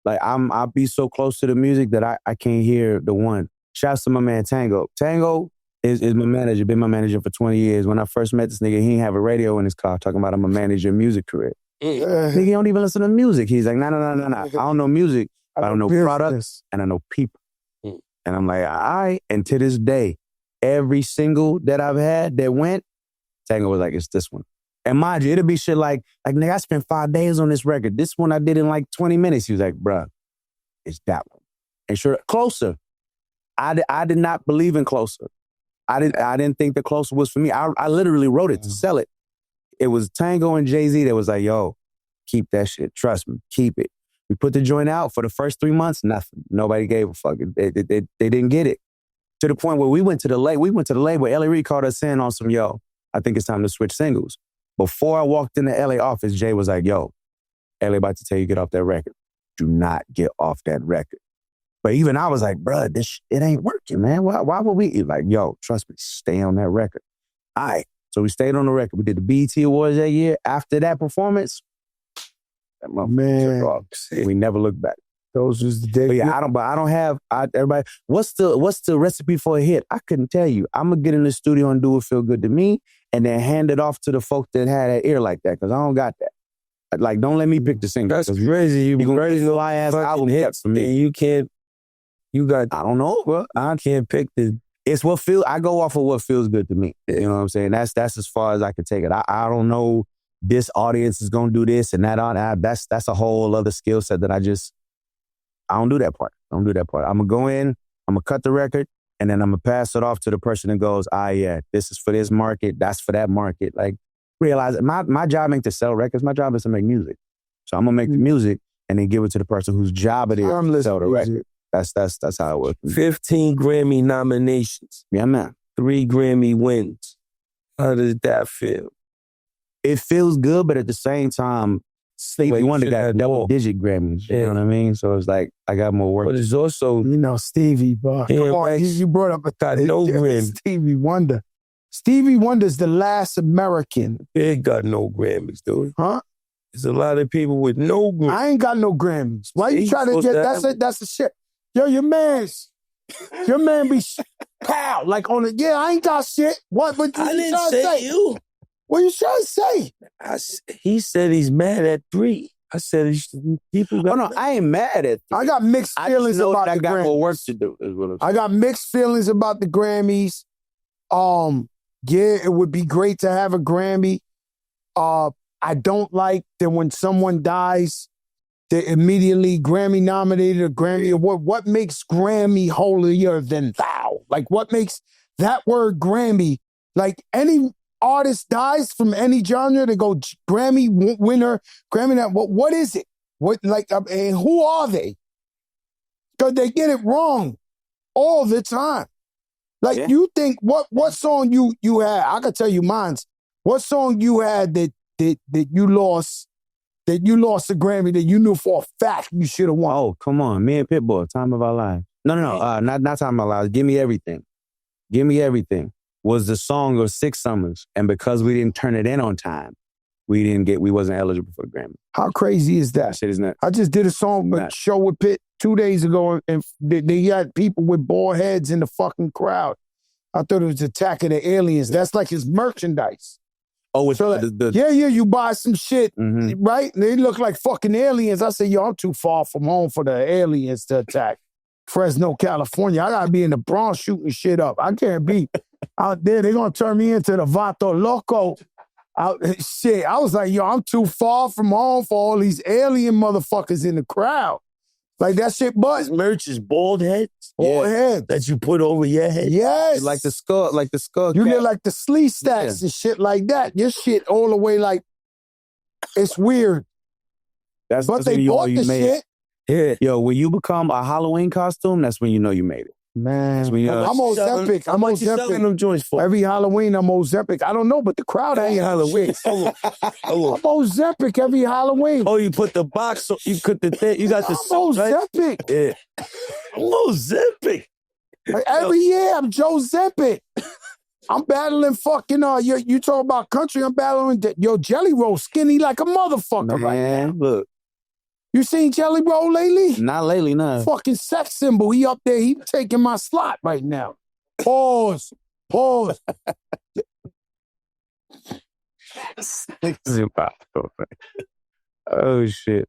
Like I'll be so close to the music that I can't hear the one. Shouts to my man Tango. Tango is my manager, been my manager for 20 years. When I first met this nigga, he didn't have a radio in his car talking about I'm a manager in music career. Nigga, he don't even listen to music. He's like, no. I don't know music. I don't know products and I know people. And I'm like, all right. And to this day, every single that I've had that went, Tango was like, it's this one. And mind you, it'll be shit like nigga, I spent 5 days on this record. This one I did in like 20 minutes. He was like, bruh, it's that one. And sure, Closer. I did not believe in Closer. I didn't think the Closer was for me. I literally wrote it to sell it. It was Tango and Jay-Z that was like, yo, keep that shit. Trust me, keep it. We put the joint out for the first 3 months, nothing. Nobody gave a fuck. They didn't get it. To the point where we went to the label. L.A. Reid called us in on some, yo, I think it's time to switch singles. Before I walked in the L.A. office, Jay was like, yo, L.A. about to tell you get off that record. Do not get off that record. But even I was like, bruh, it ain't working, man. Why would we? Like, yo, trust me, stay on that record. All right. So we stayed on the record. We did the BET Awards that year. After that performance, that motherfucker took off. We never looked back. Those was the days. But yeah, I don't have everybody. What's the recipe for a hit? I couldn't tell you. I'm gonna get in the studio and do what feel good to me, and then hand it off to the folk that had that ear like that, because I don't got that. Like, don't let me pick the single. That's crazy. You ready to lie ass album hits for me. You can't. You got. I don't know, bro. I can't pick the. It's what feel. I go off of what feels good to me. You know what I'm saying? That's as far as I can take it. I don't know. This audience is gonna do this and that on that. That's a whole other skill set that I don't do that part. I'm gonna go in. I'm gonna cut the record, and then I'm gonna pass it off to the person that goes, yeah, this is for this market. That's for that market. Like, realize my job ain't to sell records. My job is to make music. So I'm gonna make the music and then give it to the person whose job it is to sell the record. That's how it works. 15 Grammy nominations. Yeah, man. 3 Grammy wins. How does that feel? It feels good, but at the same time, Stevie Wonder got double-digit Grammys. You know what I mean? So it's like, I got more work. But it's also... Stevie, bro. Come on, you brought up no Grammy. Stevie Wonder. Stevie Wonder's the last American. He ain't got no Grammys, dude. Huh? There's a lot of people with no Grammys. I ain't got no Grammys. Why you trying to get... That's the shit. Yo, your man be pow, like on it. Yeah, I ain't got shit. What you I didn't trying to say? You. What you trying to say? He said he's mad at 3. I said people got... no, I ain't mad at 3. I got mixed feelings about the Grammys. I got more work to do, is what I'm saying. I got mixed feelings about the Grammys. Yeah, it would be great to have a Grammy. I don't like that when someone dies, they immediately Grammy nominated a Grammy Award. What makes Grammy holier than thou? Like, what makes that word Grammy? Like, any artist dies from any genre, they go Grammy winner, Grammy that. What is it? What, like, and who are they? Because they get it wrong all the time. Like, you think what song you had? I could tell you mine's. What song you had that you lost? That you lost a Grammy that you knew for a fact you should have won. Oh, come on. Me and Pitbull, Time of Our Lives. No. Not Time of Our Lives. Give Me Everything. Give Me Everything was the song of 6 Summers. And because we didn't turn it in on time, we wasn't eligible for a Grammy. How crazy is that? Shit is nuts. I just did a show with Pitt 2 days ago, and they had people with bald heads in the fucking crowd. I thought it was Attack of the Aliens. That's like his merchandise. Oh, with So yeah, you buy some shit, right? And they look like fucking aliens. I say, yo, I'm too far from home for the aliens to attack Fresno, California. I gotta be in the Bronx shooting shit up. I can't be out there. They're gonna turn me into the Vato Loco. Shit, I was like, yo, I'm too far from home for all these alien motherfuckers in the crowd. Like that shit, but His merch is bald heads? Bald heads. That you put over your head? Yes. Like the skull. You get like the sleeve stacks and shit like that. Your shit all the way like, it's weird. But they bought the shit. Yeah. Yo, when you become a Halloween costume, that's when you know you made it. Man, when you, I'm Ozempic. How much you selling them joints for? Every Halloween, I'm Ozempic. I don't know, but the crowd ain't Halloween. Hold on. I'm Ozempic every Halloween. Oh, you put the box, you put the thing, you got the I'm Ozempic. Right? Yeah. I'm Ozempic. Every year, I'm Joe Zempic. I'm battling fucking, you talk about country, I'm battling, Jelly Roll skinny like a motherfucker right now. Look. You seen Jelly Roll lately? Not lately, no. Fucking sex symbol. He up there, he taking my slot right now. Pause. Oh, shit.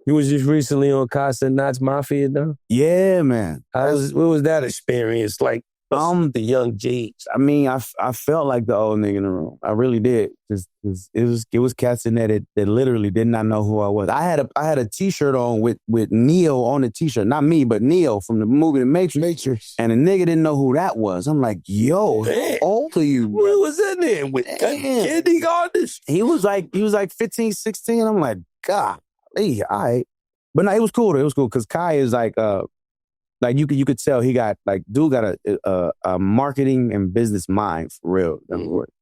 You was just recently on Cenat's Mafia, though? Yeah, man. What was that experience like? The young G's. I mean, I felt like the old nigga in the room. I really did. It was cats in there that literally did not know who I was. I had a T-shirt on with Neo on the T-shirt. Not me, but Neo from the movie The Matrix. And the nigga didn't know who that was. I'm like, yo, how old are you? What was in there with kindergartners? He was like 15, 16. I'm like, God, hey, all right. But no, it was cool. It was cool because Kai is like you could tell he got dude got a marketing and business mind for real.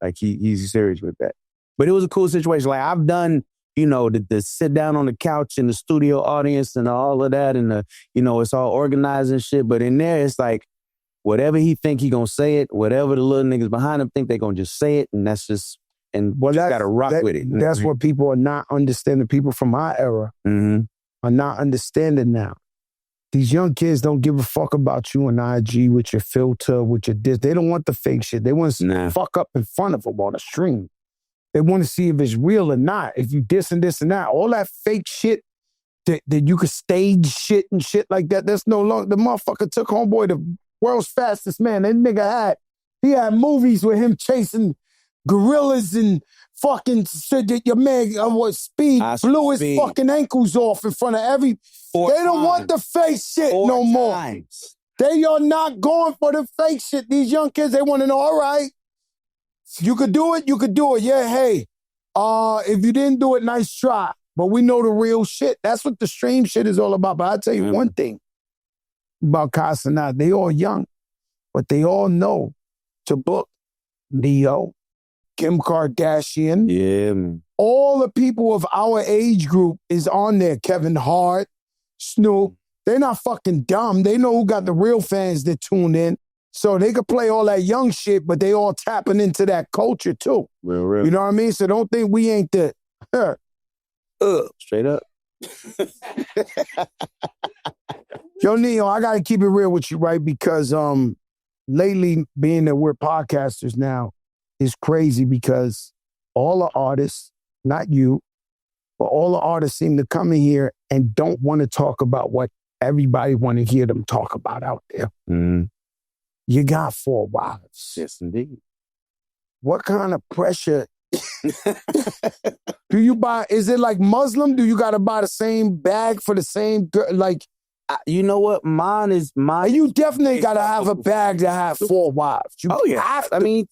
Like he's serious with that. But it was a cool situation. Like I've done, the sit down on the couch in the studio audience and all of that, and it's all organized and shit. But in there, it's like whatever he think he gonna say it, whatever the little niggas behind him think they gonna just say it, and that's just you gotta rock with it. That's what people are not understanding. People from our era are not understanding now. These young kids don't give a fuck about you on IG with your filter, with your this. They don't want the fake shit. They want to fuck up in front of them on the stream. They want to see if it's real or not. If you this and this and that. All that fake shit that you could stage shit and shit like that, that's no longer. The motherfucker took homeboy the world's fastest man. That nigga he had movies with him chasing gorillas and fucking said that your man Speed blew his fucking ankles off in front of they don't want the fake shit no more. They are not going for the fake shit. These young kids, they want to know, all right, you could do it. Yeah, hey, if you didn't do it, nice try. But we know the real shit. That's what the stream shit is all about. But I'll tell you one thing about Cenat. They all young, but they all know to book Neo, Kim Kardashian. Yeah, man. All the people of our age group is on there. Kevin Hart, Snoop. They're not fucking dumb. They know who got the real fans that tune in. So they could play all that young shit, but they all tapping into that culture too. Real. You know what I mean? So don't think we ain't the... Straight up. Yo, Neo, I got to keep it real with you, right? Because lately, being that we're podcasters now, is crazy because all the artists, not you, but all the artists seem to come in here and don't want to talk about what everybody want to hear them talk about out there. You got 4 wives. Yes, indeed. What kind of pressure do you buy? Is it like Muslim? Do you got to buy the same bag for the same girl? Like, you know what? Mine. You definitely got to have a bag to have 4 wives. I mean,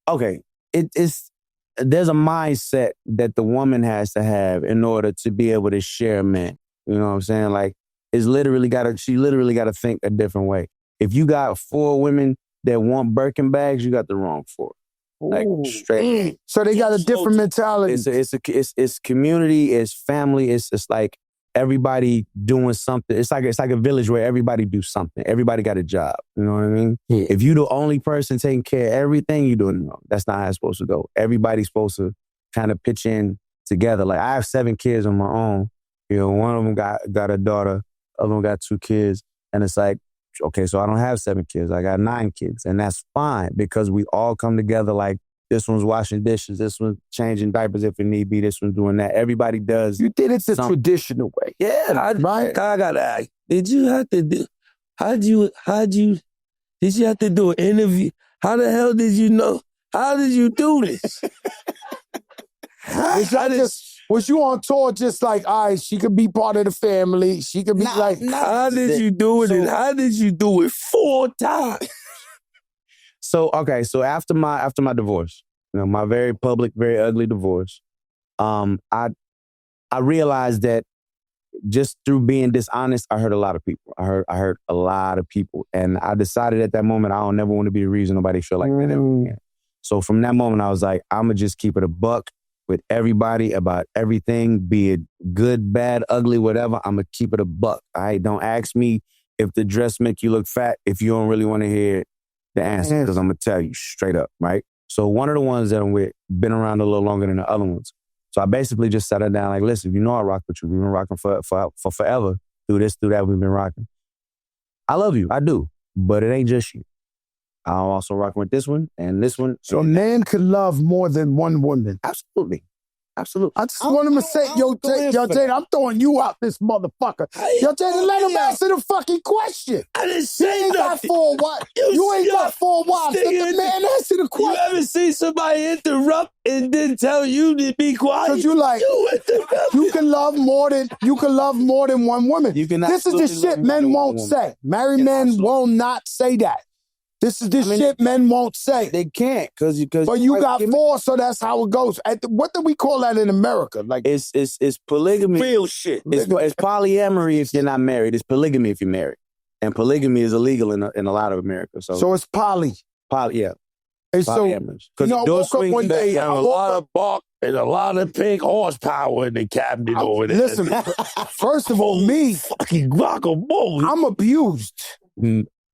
okay. There's a mindset that the woman has to have in order to be able to share men. You know what I'm saying? Like, she literally got to think a different way. If you got 4 women that want Birkin bags, you got the wrong 4. Like straight. So they got a different mentality. It's community, it's family, it's like everybody doing something. It's like a village where everybody do something. Everybody got a job. You know what I mean? Yeah. If you the only person taking care of everything, you doing it wrong. That's not how it's supposed to go. Everybody's supposed to kind of pitch in together. Like I have 7 kids on my own. One of them got a daughter, other one got 2 kids, and it's like, okay, so I don't have 7 kids. I got 9 kids, and that's fine because we all come together like This one's washing dishes. This one's changing diapers if it need be. This one's doing that. Everybody does. You did it the traditional way. Yeah, right? I gotta ask. Did you have to do? Did you have to do an interview? How the hell did you know? How did you do this? Was you on tour just like, all right, she could be part of the family. She could be how did you do it? And how did you do it 4 times? So after my divorce, my very public, very ugly divorce, I realized that just through being dishonest, I hurt a lot of people. I hurt a lot of people. And I decided at that moment, I don't never want to be the reason nobody feel like that ever again. So from that moment, I was like, I'm going to just keep it a buck with everybody about everything, be it good, bad, ugly, whatever. I'm going to keep it a buck. All right? Don't ask me if the dress make you look fat if you don't really want to hear the answer, because I'm going to tell you straight up, right? So one of the ones that I'm with been around a little longer than the other ones. So I basically just sat her down like, listen, you know I rock with you. We've been rocking for forever. Through this, through that, we've been rocking. I love you. I do. But it ain't just you. I'm also rocking with this one and this one. So a man could love more than one woman. Absolutely. Absolutely. I just want him to say, yo, Jada, I'm throwing you out this motherfucker. Yo, Jada, let him answer the fucking question. I didn't say you ain't nothing. Got 4 wives. You ain't got 4 wives. Let the man answer the question. You ever see somebody interrupt and then tell you to be quiet? Because you like, you can love more than one woman. This is the shit men won't say. Married men will not say that. This is shit men won't say. They can't because but you got 4, so that's how it goes. What do we call that in America? Like it's polygamy. Real shit. It's polyamory if you're not married. It's polygamy if you're married, and polygamy is illegal in a lot of America. So it's poly. Yeah. And so I woke up one day, a lot of bark and a lot of pink horsepower in the cabinet over there. Listen, first of all, me fucking guacamole. I'm abused.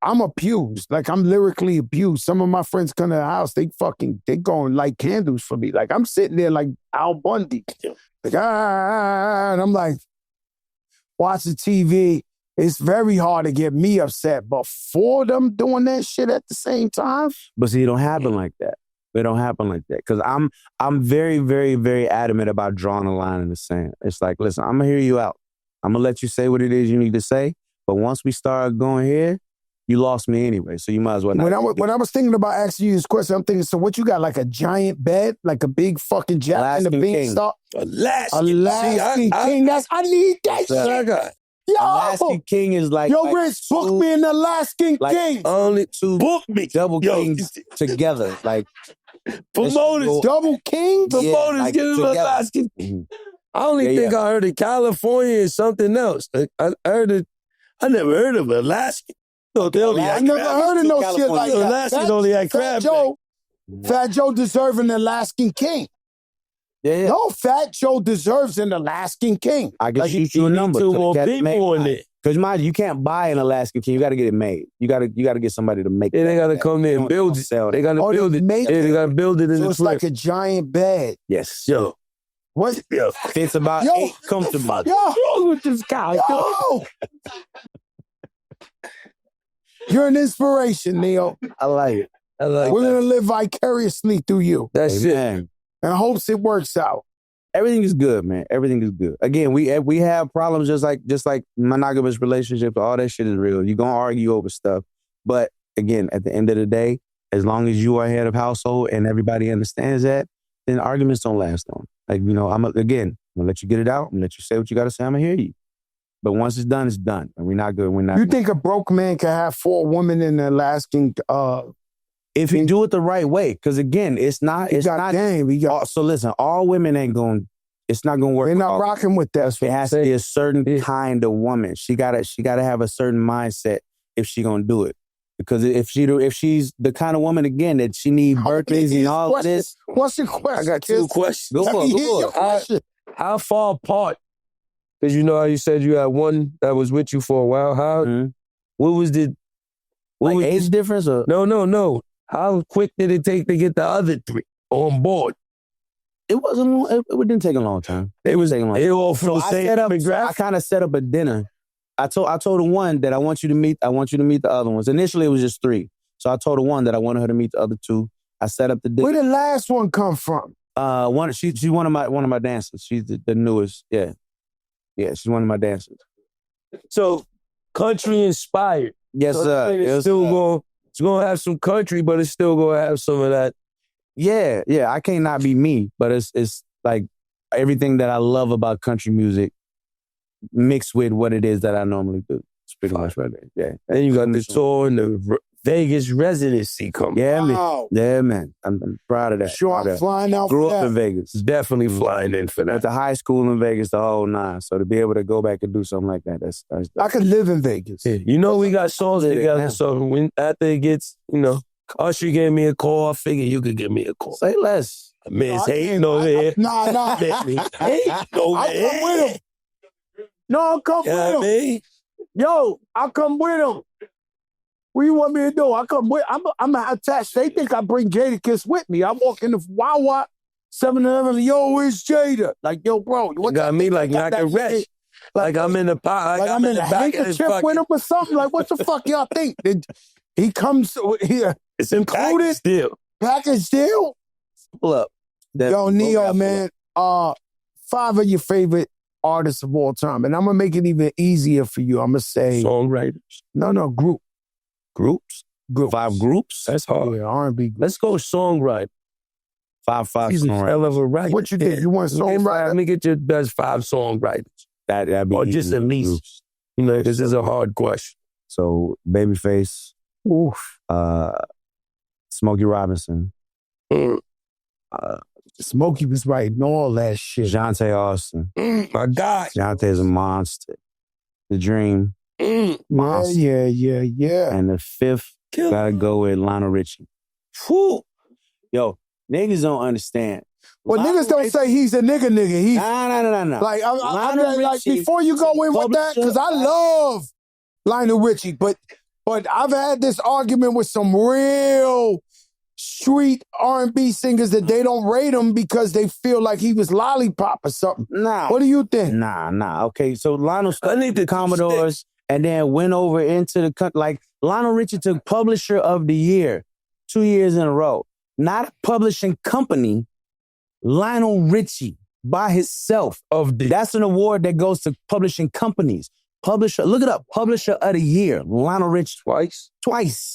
I'm abused. Like, I'm lyrically abused. Some of my friends come to the house, they go and light candles for me. Like, I'm sitting there like Al Bundy. Like, and I'm like, watching TV. It's very hard to get me upset. But 4 of them doing that shit at the same time? But see, it don't happen like that. It don't happen like that. Because I'm very, very, very adamant about drawing a line in the sand. It's like, listen, I'm going to hear you out. I'm going to let you say what it is you need to say. But once we start going here, you lost me anyway, so you might as well not. When I was thinking about asking you this question, I'm thinking, so what you got, like a giant bed? Like a big fucking jet in the beanstalk? Alaskan King. I need that shit. Yo! Alaskan King is like... Yo, Rich, book me an Alaskan King. Only 2 book me. Double kings together. Like... Promoters. Double king? Promoters give him Alaskan King. I only think I heard of California and something else. I heard it. I never heard of Alaskan. No, I never heard of no shit like that. Alaskan only had crab. Fat Joe deserves an Alaskan King. Yeah. No, Fat Joe deserves an Alaskan King. I can shoot you a number. 2 more people in it. Because mind you can't buy an Alaskan King. You got to get it made. You got to get somebody to make it. Yeah, they got to come there and build it. They got to build it. Yeah, they got to build it in the So it's like a giant bed. Yes. Yo. What? Yo. Fits about 8 comfortable. Yo. What's wrong with this guy? Yo. You're an inspiration, Neo. I like it. We're going to live vicariously through you. That's it. And I hope it works out. Everything is good, man. Everything is good. Again, we have problems just like monogamous relationships. All that shit is real. You're going to argue over stuff. But again, at the end of the day, as long as you are head of household and everybody understands that, then arguments don't last long. Like, I'm going to let you get it out. I'm going to let you say what you got to say. I'm going to hear you. But once it's done, it's done. And we're not good. You think a broke man can have 4 women in the Alaskan... if you do it the right way. Because again, it's not... So listen, all women ain't going... It's not going to work. They're not rocking with that. It has to be a certain kind of woman. She gotta have a certain mindset if she going to do it. Because if she's the kind of woman, again, that she need birthdays and all of this... What's your question? I got 2 questions. Go for it. How far apart... Because you know how you said you had one that was with you for a while. What was the... age difference? Or? No. How quick did it take to get the other 3 on board? It wasn't... It didn't take a long time. It was taking a long time. It all from the same demographic? I kind of set up a dinner. I told the one that I want you to meet the other ones. Initially, it was just 3. So I told the one that I wanted her to meet the other 2. I set up the Where the last one come from? She's one of my dancers. She's the newest. Yeah. Yeah, she's one of my dancers. So country inspired. Yes, sir. It's gonna have some country, but it's still gonna have some of that. Yeah. I can't not be me, but it's like everything that I love about country music mixed with what it is that I normally do. It's pretty much right there. Yeah. Then you got the tour and the Vegas residency coming. Yeah, Wow. man. I'm proud of that. Sure, I'm flying out Grew for up that. in Vegas. Definitely flying in for Went that. to high school in Vegas, the whole nine. So to be able to go back and do something like that, that's I could live in Vegas. Yeah, you know we got songs Yeah. together, so when after it gets, Usher gave me a call, I figure you could give me a call. say less. Man's hating over here. Nah. Hating over I'll here. come with him. No, I'll come You know with what I him. mean? Yo, I'll come with him. What you want me to do? I come with. I'm attached. They think I bring Jadakiss with me. I walk in the Wawa 7-Eleven. Yo, where's Jada? Like, yo, bro, You got me like knocking wretch. Like I'm in the pot. Like I'm in the back of his handkerchief with him or something. Like, what the fuck y'all think? He comes here. It's included? still. Package deal? Pull up. Yo, Neo, man. 5 of your favorite artists of all time. And I'm going to make it even easier for you. I'm going to say... Songwriters. No, group. Groups? 5 groups? That's hard. Yeah, R&B. Let's go songwriter. 5 He's a songwriters. hell of a writer. What you think? You want songwriter? Let me get your best 5 songwriters. That'd be Or just easy. at least. Groups. This is a hard question. So Babyface, Oof. Smokey Robinson, Smokey was writing all that shit. Jonte Austin. My God. Jonte's a monster. The Dream. Monster. Yeah. And the 5th, gotta go with Lionel Richie. Whew. Yo, niggas don't understand. Well, Lionel niggas don't Richie- say he's a nigga. He's No. like, I'm Lionel like, Richie, before you go in with that, because I love Lionel Richie, but I've had this argument with some real street R&B singers that they don't rate him because they feel like he was Lollipop or something. Nah. What do you think? Nah. Okay, so Lionel studied the Commodores and then went over into the country. Like, Lionel Richie took Publisher of the Year 2 years in a row. Not a publishing company, Lionel Richie by himself. That's an award that goes to publishing companies. Publisher, look it up. Publisher of the Year, Lionel Richie. Twice.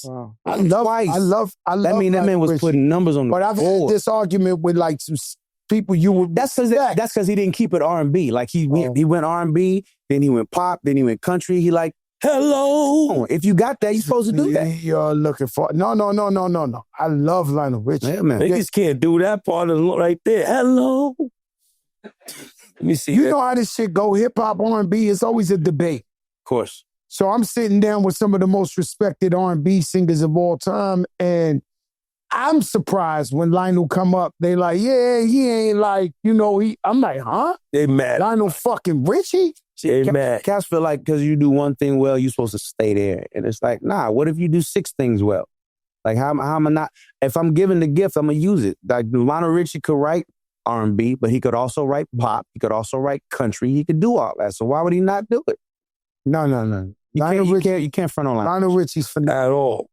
Wow. I love. That mean that man was putting numbers on the board. But I've had this argument with like some people you would. That's because he didn't keep it R&B. Like he went R&B, then he went pop, then he went country. He like, hello. If you got that, you're supposed to do that. You're looking for no. I love Lionel Richie. Yeah, man. Niggas can't do that part of right there. Hello. Let me see. You know how this shit go. Hip hop, R&B. It's always a debate. Of course. So I'm sitting down with some of the most respected R&B singers of all time, and I'm surprised when Lionel come up. They like, yeah, he ain't like, I'm like, huh? They mad. Lionel fucking Richie? They mad. Cats feel like because you do one thing well, you're supposed to stay there. And it's like, nah, what if you do 6 things well? Like, how am I not? If I'm given the gift, I'm going to use it. Like, Lionel Richie could write R&B, but he could also write pop. He could also write country. He could do all that. So why would he not do it? No. You can't front on Lionel Richie's phenomenal. At all.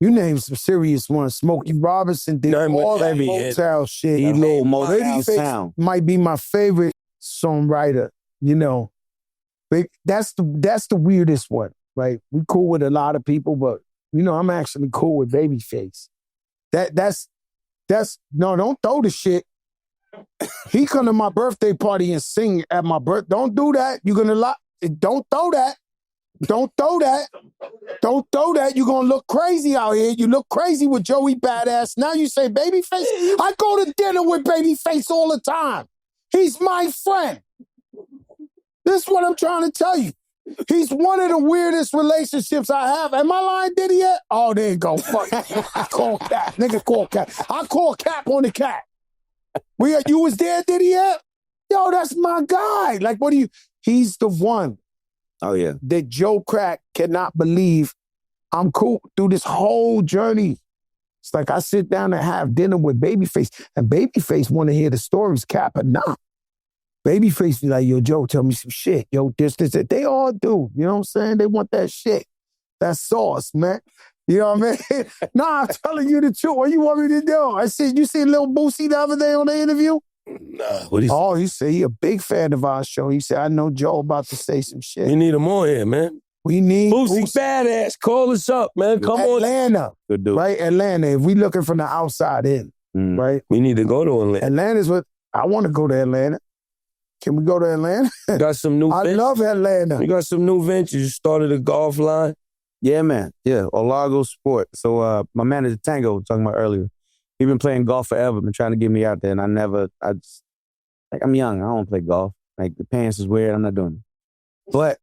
You named some serious ones. Smokey Robinson did all that Motown shit. He made Motown Babyface sound. might be my favorite songwriter, But that's the weirdest one, right? We cool with a lot of people, but I'm actually cool with Babyface. That's don't throw the shit. He come to my birthday party and sing at my birthday. Don't do that. You're gonna lie. Don't throw that. Don't throw that. Don't throw that. You're gonna look crazy out here. You look crazy with Joey Badass. Now you say Babyface? I go to dinner with Babyface all the time. He's my friend. This is what I'm trying to tell you. He's one of the weirdest relationships I have. Am I lying, Diddy yet? Oh, there you go. Fuck. I call Cap. Nigga call Cap. I call Cap on the cat. You was there, Diddy yet? Yo, that's my guy. Like, he's the one. Oh, yeah. That Joe Crack cannot believe I'm cool through this whole journey. It's like I sit down and have dinner with Babyface, and Babyface want to hear the stories, Cap, but nah. Babyface be like, yo, Joe, tell me some shit. Yo, this. They all do. You know what I'm saying? They want that shit. That sauce, man. You know what I mean? Nah, I'm telling you the truth. What you want me to do? I said, you see Lil Boosie the other day on the interview? Nah, what he Oh, he said he a big fan of our show. He said, I know Joe about to say some shit. We need him on here, man. We need Boosie badass. Call us up, man. Come on. Atlanta. Good dude. Right? Atlanta. If we looking from the outside in, right? We need to go to Atlanta. Atlanta's what I want to go to Atlanta. Can we go to Atlanta? Got some new I love Atlanta. We got some new ventures. You started a golf line. Yeah, man. Yeah, Olago Sport. So my manager Tango was talking about earlier. He been playing golf forever. Been trying to get me out there, and I'm young. I don't play golf. Like the pants is weird. I'm not doing it. But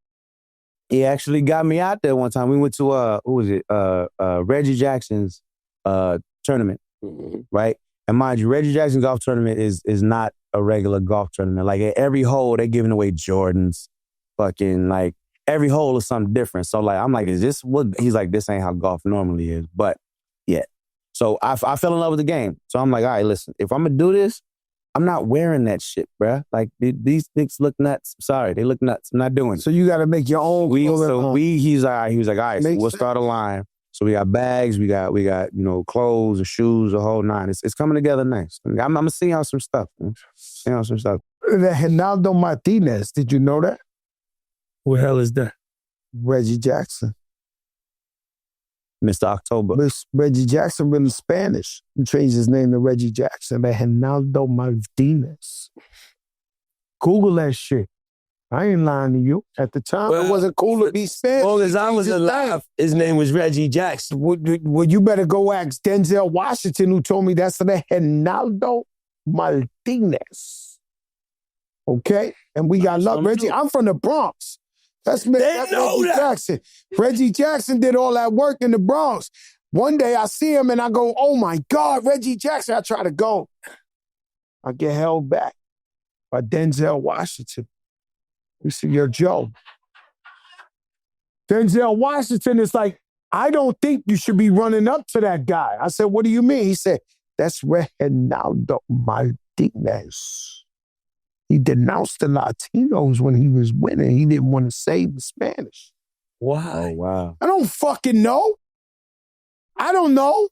he actually got me out there one time. We went to Reggie Jackson's tournament, right? And mind you, Reggie Jackson's golf tournament is not a regular golf tournament. Like at every hole, they're giving away Jordans. Fucking like every hole is something different. So like I'm like, is this what? He's like, this ain't how golf normally is. But yeah. So I fell in love with the game. So I'm like, all right, listen, if I'm gonna do this, I'm not wearing that shit, bruh. Like these things look nuts. Sorry, they look nuts. I'm not doing it. So you got to make your own. He was like, all right, so we'll start a line. So we got bags, we got clothes and shoes, the whole nine. It's coming together nice. I'm gonna see y'all some stuff. Man. See y'all some stuff. The Ronaldo Martinez, did you know that? Who the hell is that? Reggie Jackson. Mr. October. Reggie Jackson really Spanish. He changed his name to Reggie Jackson. The Ronaldo Martinez. Google that shit. I ain't lying to you. At the time, it wasn't cool to be Spanish. As long as I was alive, his name was Reggie Jackson. Well, you better go ask Denzel Washington, who told me that's the Ronaldo Martinez. Okay? And we got love. Reggie, I'm from the Bronx. That's Reggie Jackson. Reggie Jackson did all that work in the Bronx. One day I see him and I go, oh my God, Reggie Jackson. I try to go. I get held back by Denzel Washington. You see, you're Joe. Denzel Washington is like, I don't think you should be running up to that guy. I said, what do you mean? He said, that's Ronaldo Martinez. He denounced the Latinos when he was winning. He didn't want to save the Spanish. Why? Oh, wow. I don't fucking know. I don't know.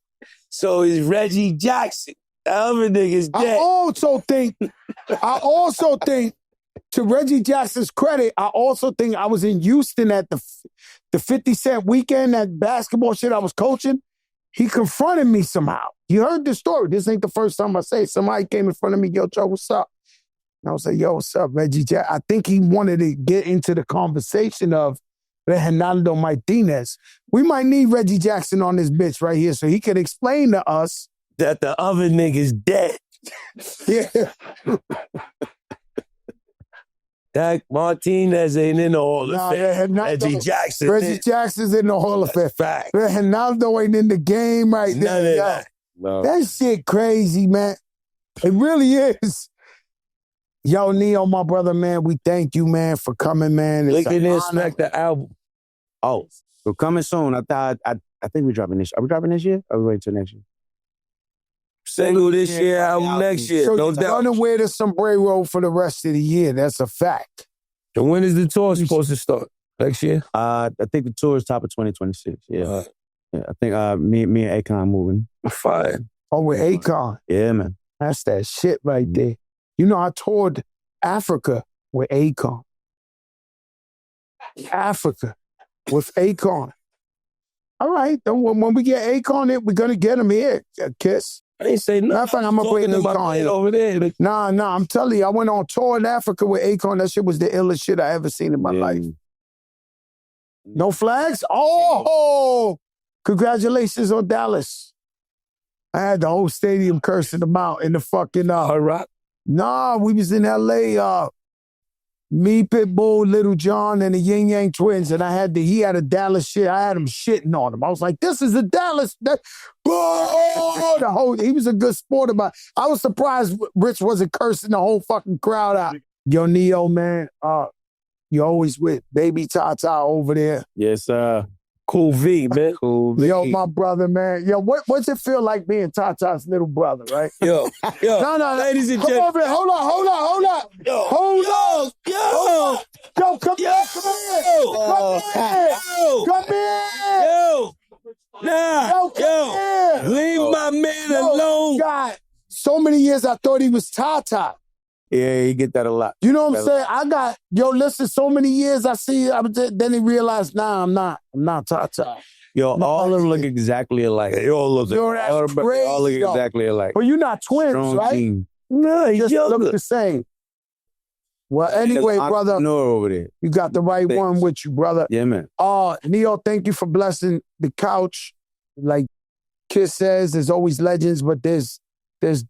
So it's Reggie Jackson. The other nigga's dead. I also think, to Reggie Jackson's credit, I also think I was in Houston at the 50 Cent weekend, that basketball shit I was coaching. He confronted me somehow. You heard the story. This ain't the first time I say it. Somebody came in front of me, yo, Joe, what's up? And I was like, yo, what's up, Reggie Jackson? I think he wanted to get into the conversation of Ronaldo Martinez. We might need Reggie Jackson on this bitch right here so he could explain to us that the other nigga's dead. Yeah. That Martinez ain't in the Hall of Fame. Reggie Jackson. Reggie Jackson's in the Hall of Fame. Fact. Ronaldo ain't in the game right now. None of that. No. That shit crazy, man. It really is. Yo, Neo, my brother, man, we thank you, man, for coming, man. Look at this, smack the album. Oh, so coming soon. I think we're dropping this. Are we dropping this year? Or are we waiting till next year? Single this year, album next year. So No you're doubt. gonna wear the sombrero for the rest of the year. That's a fact. And when is the tour supposed to start? Next year? I think the tour is top of 2026. Yeah. Yeah. I think me and Akon moving. Fine. Oh, with Akon. Yeah, man. That's that shit right there. You know, I toured Africa with Akon. Africa with Akon. All right, then when we get Akon in, we're going to get him here, Kiss. I ain't say nothing. Matter of fact, I'm going to bring Akon here. Over there. Nah, I'm telling you, I went on tour in Africa with Akon. That shit was the illest shit I ever seen in my life. No flags? Oh! Congratulations on Dallas. I had the whole stadium cursing them out in the fucking... Hard Rock? Nah, we was in L.A., me, Pitbull, Little John, and the Yin Yang Twins, and he had a Dallas shit. I had him shitting on him. I was like, this is a Dallas. He was a good sport about it. I was surprised Rich wasn't cursing the whole fucking crowd out. Yo, Neo, man, you always with Baby Tata over there. Yes, Cool V, man. Cool V. Yo, my brother, man. Yo, what's it feel like being Tata's little brother, right? Yo. No, ladies and come gentlemen. over here. Hold on. Yo. Hold on. Yo, come here. Come here. Yo. Come here. Yo. Leave my man alone. God, so many years I thought he was Tata. Yeah, you get that a lot. You know what I'm saying? Listen, so many years I see, then he realized, nah, I'm not Tata. Yo, all of them look exactly alike. They all look exactly alike. But you're not twins, Strong right? team. No, You just look the same. Well, anyway, brother, over there. you got the right one with you, brother. Yeah, man. Neo, thank you for blessing the couch. Like Kiss says, there's always legends, but there's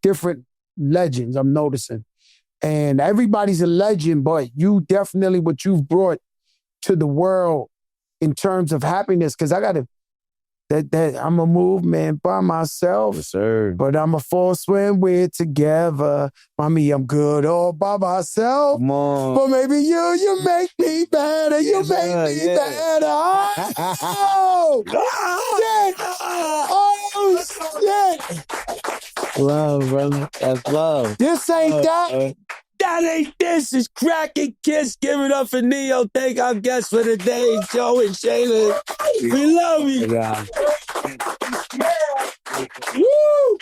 different legends, I'm noticing. And everybody's a legend, but you definitely, what you've brought to the world in terms of happiness, because I got to, that I'm a movement by myself. Yes, sir. But I'm a force when we're together. Mommy, I'm good all by myself. Come on. But maybe you make me better. You make me better. Oh, shit. Oh, shit. Love, brother. That's love. This ain't that. That ain't this. It's Crackin' Kiss. Give it up for Neo. Thank our guests for the day, Joe and Jada. We love you. Yeah. Woo!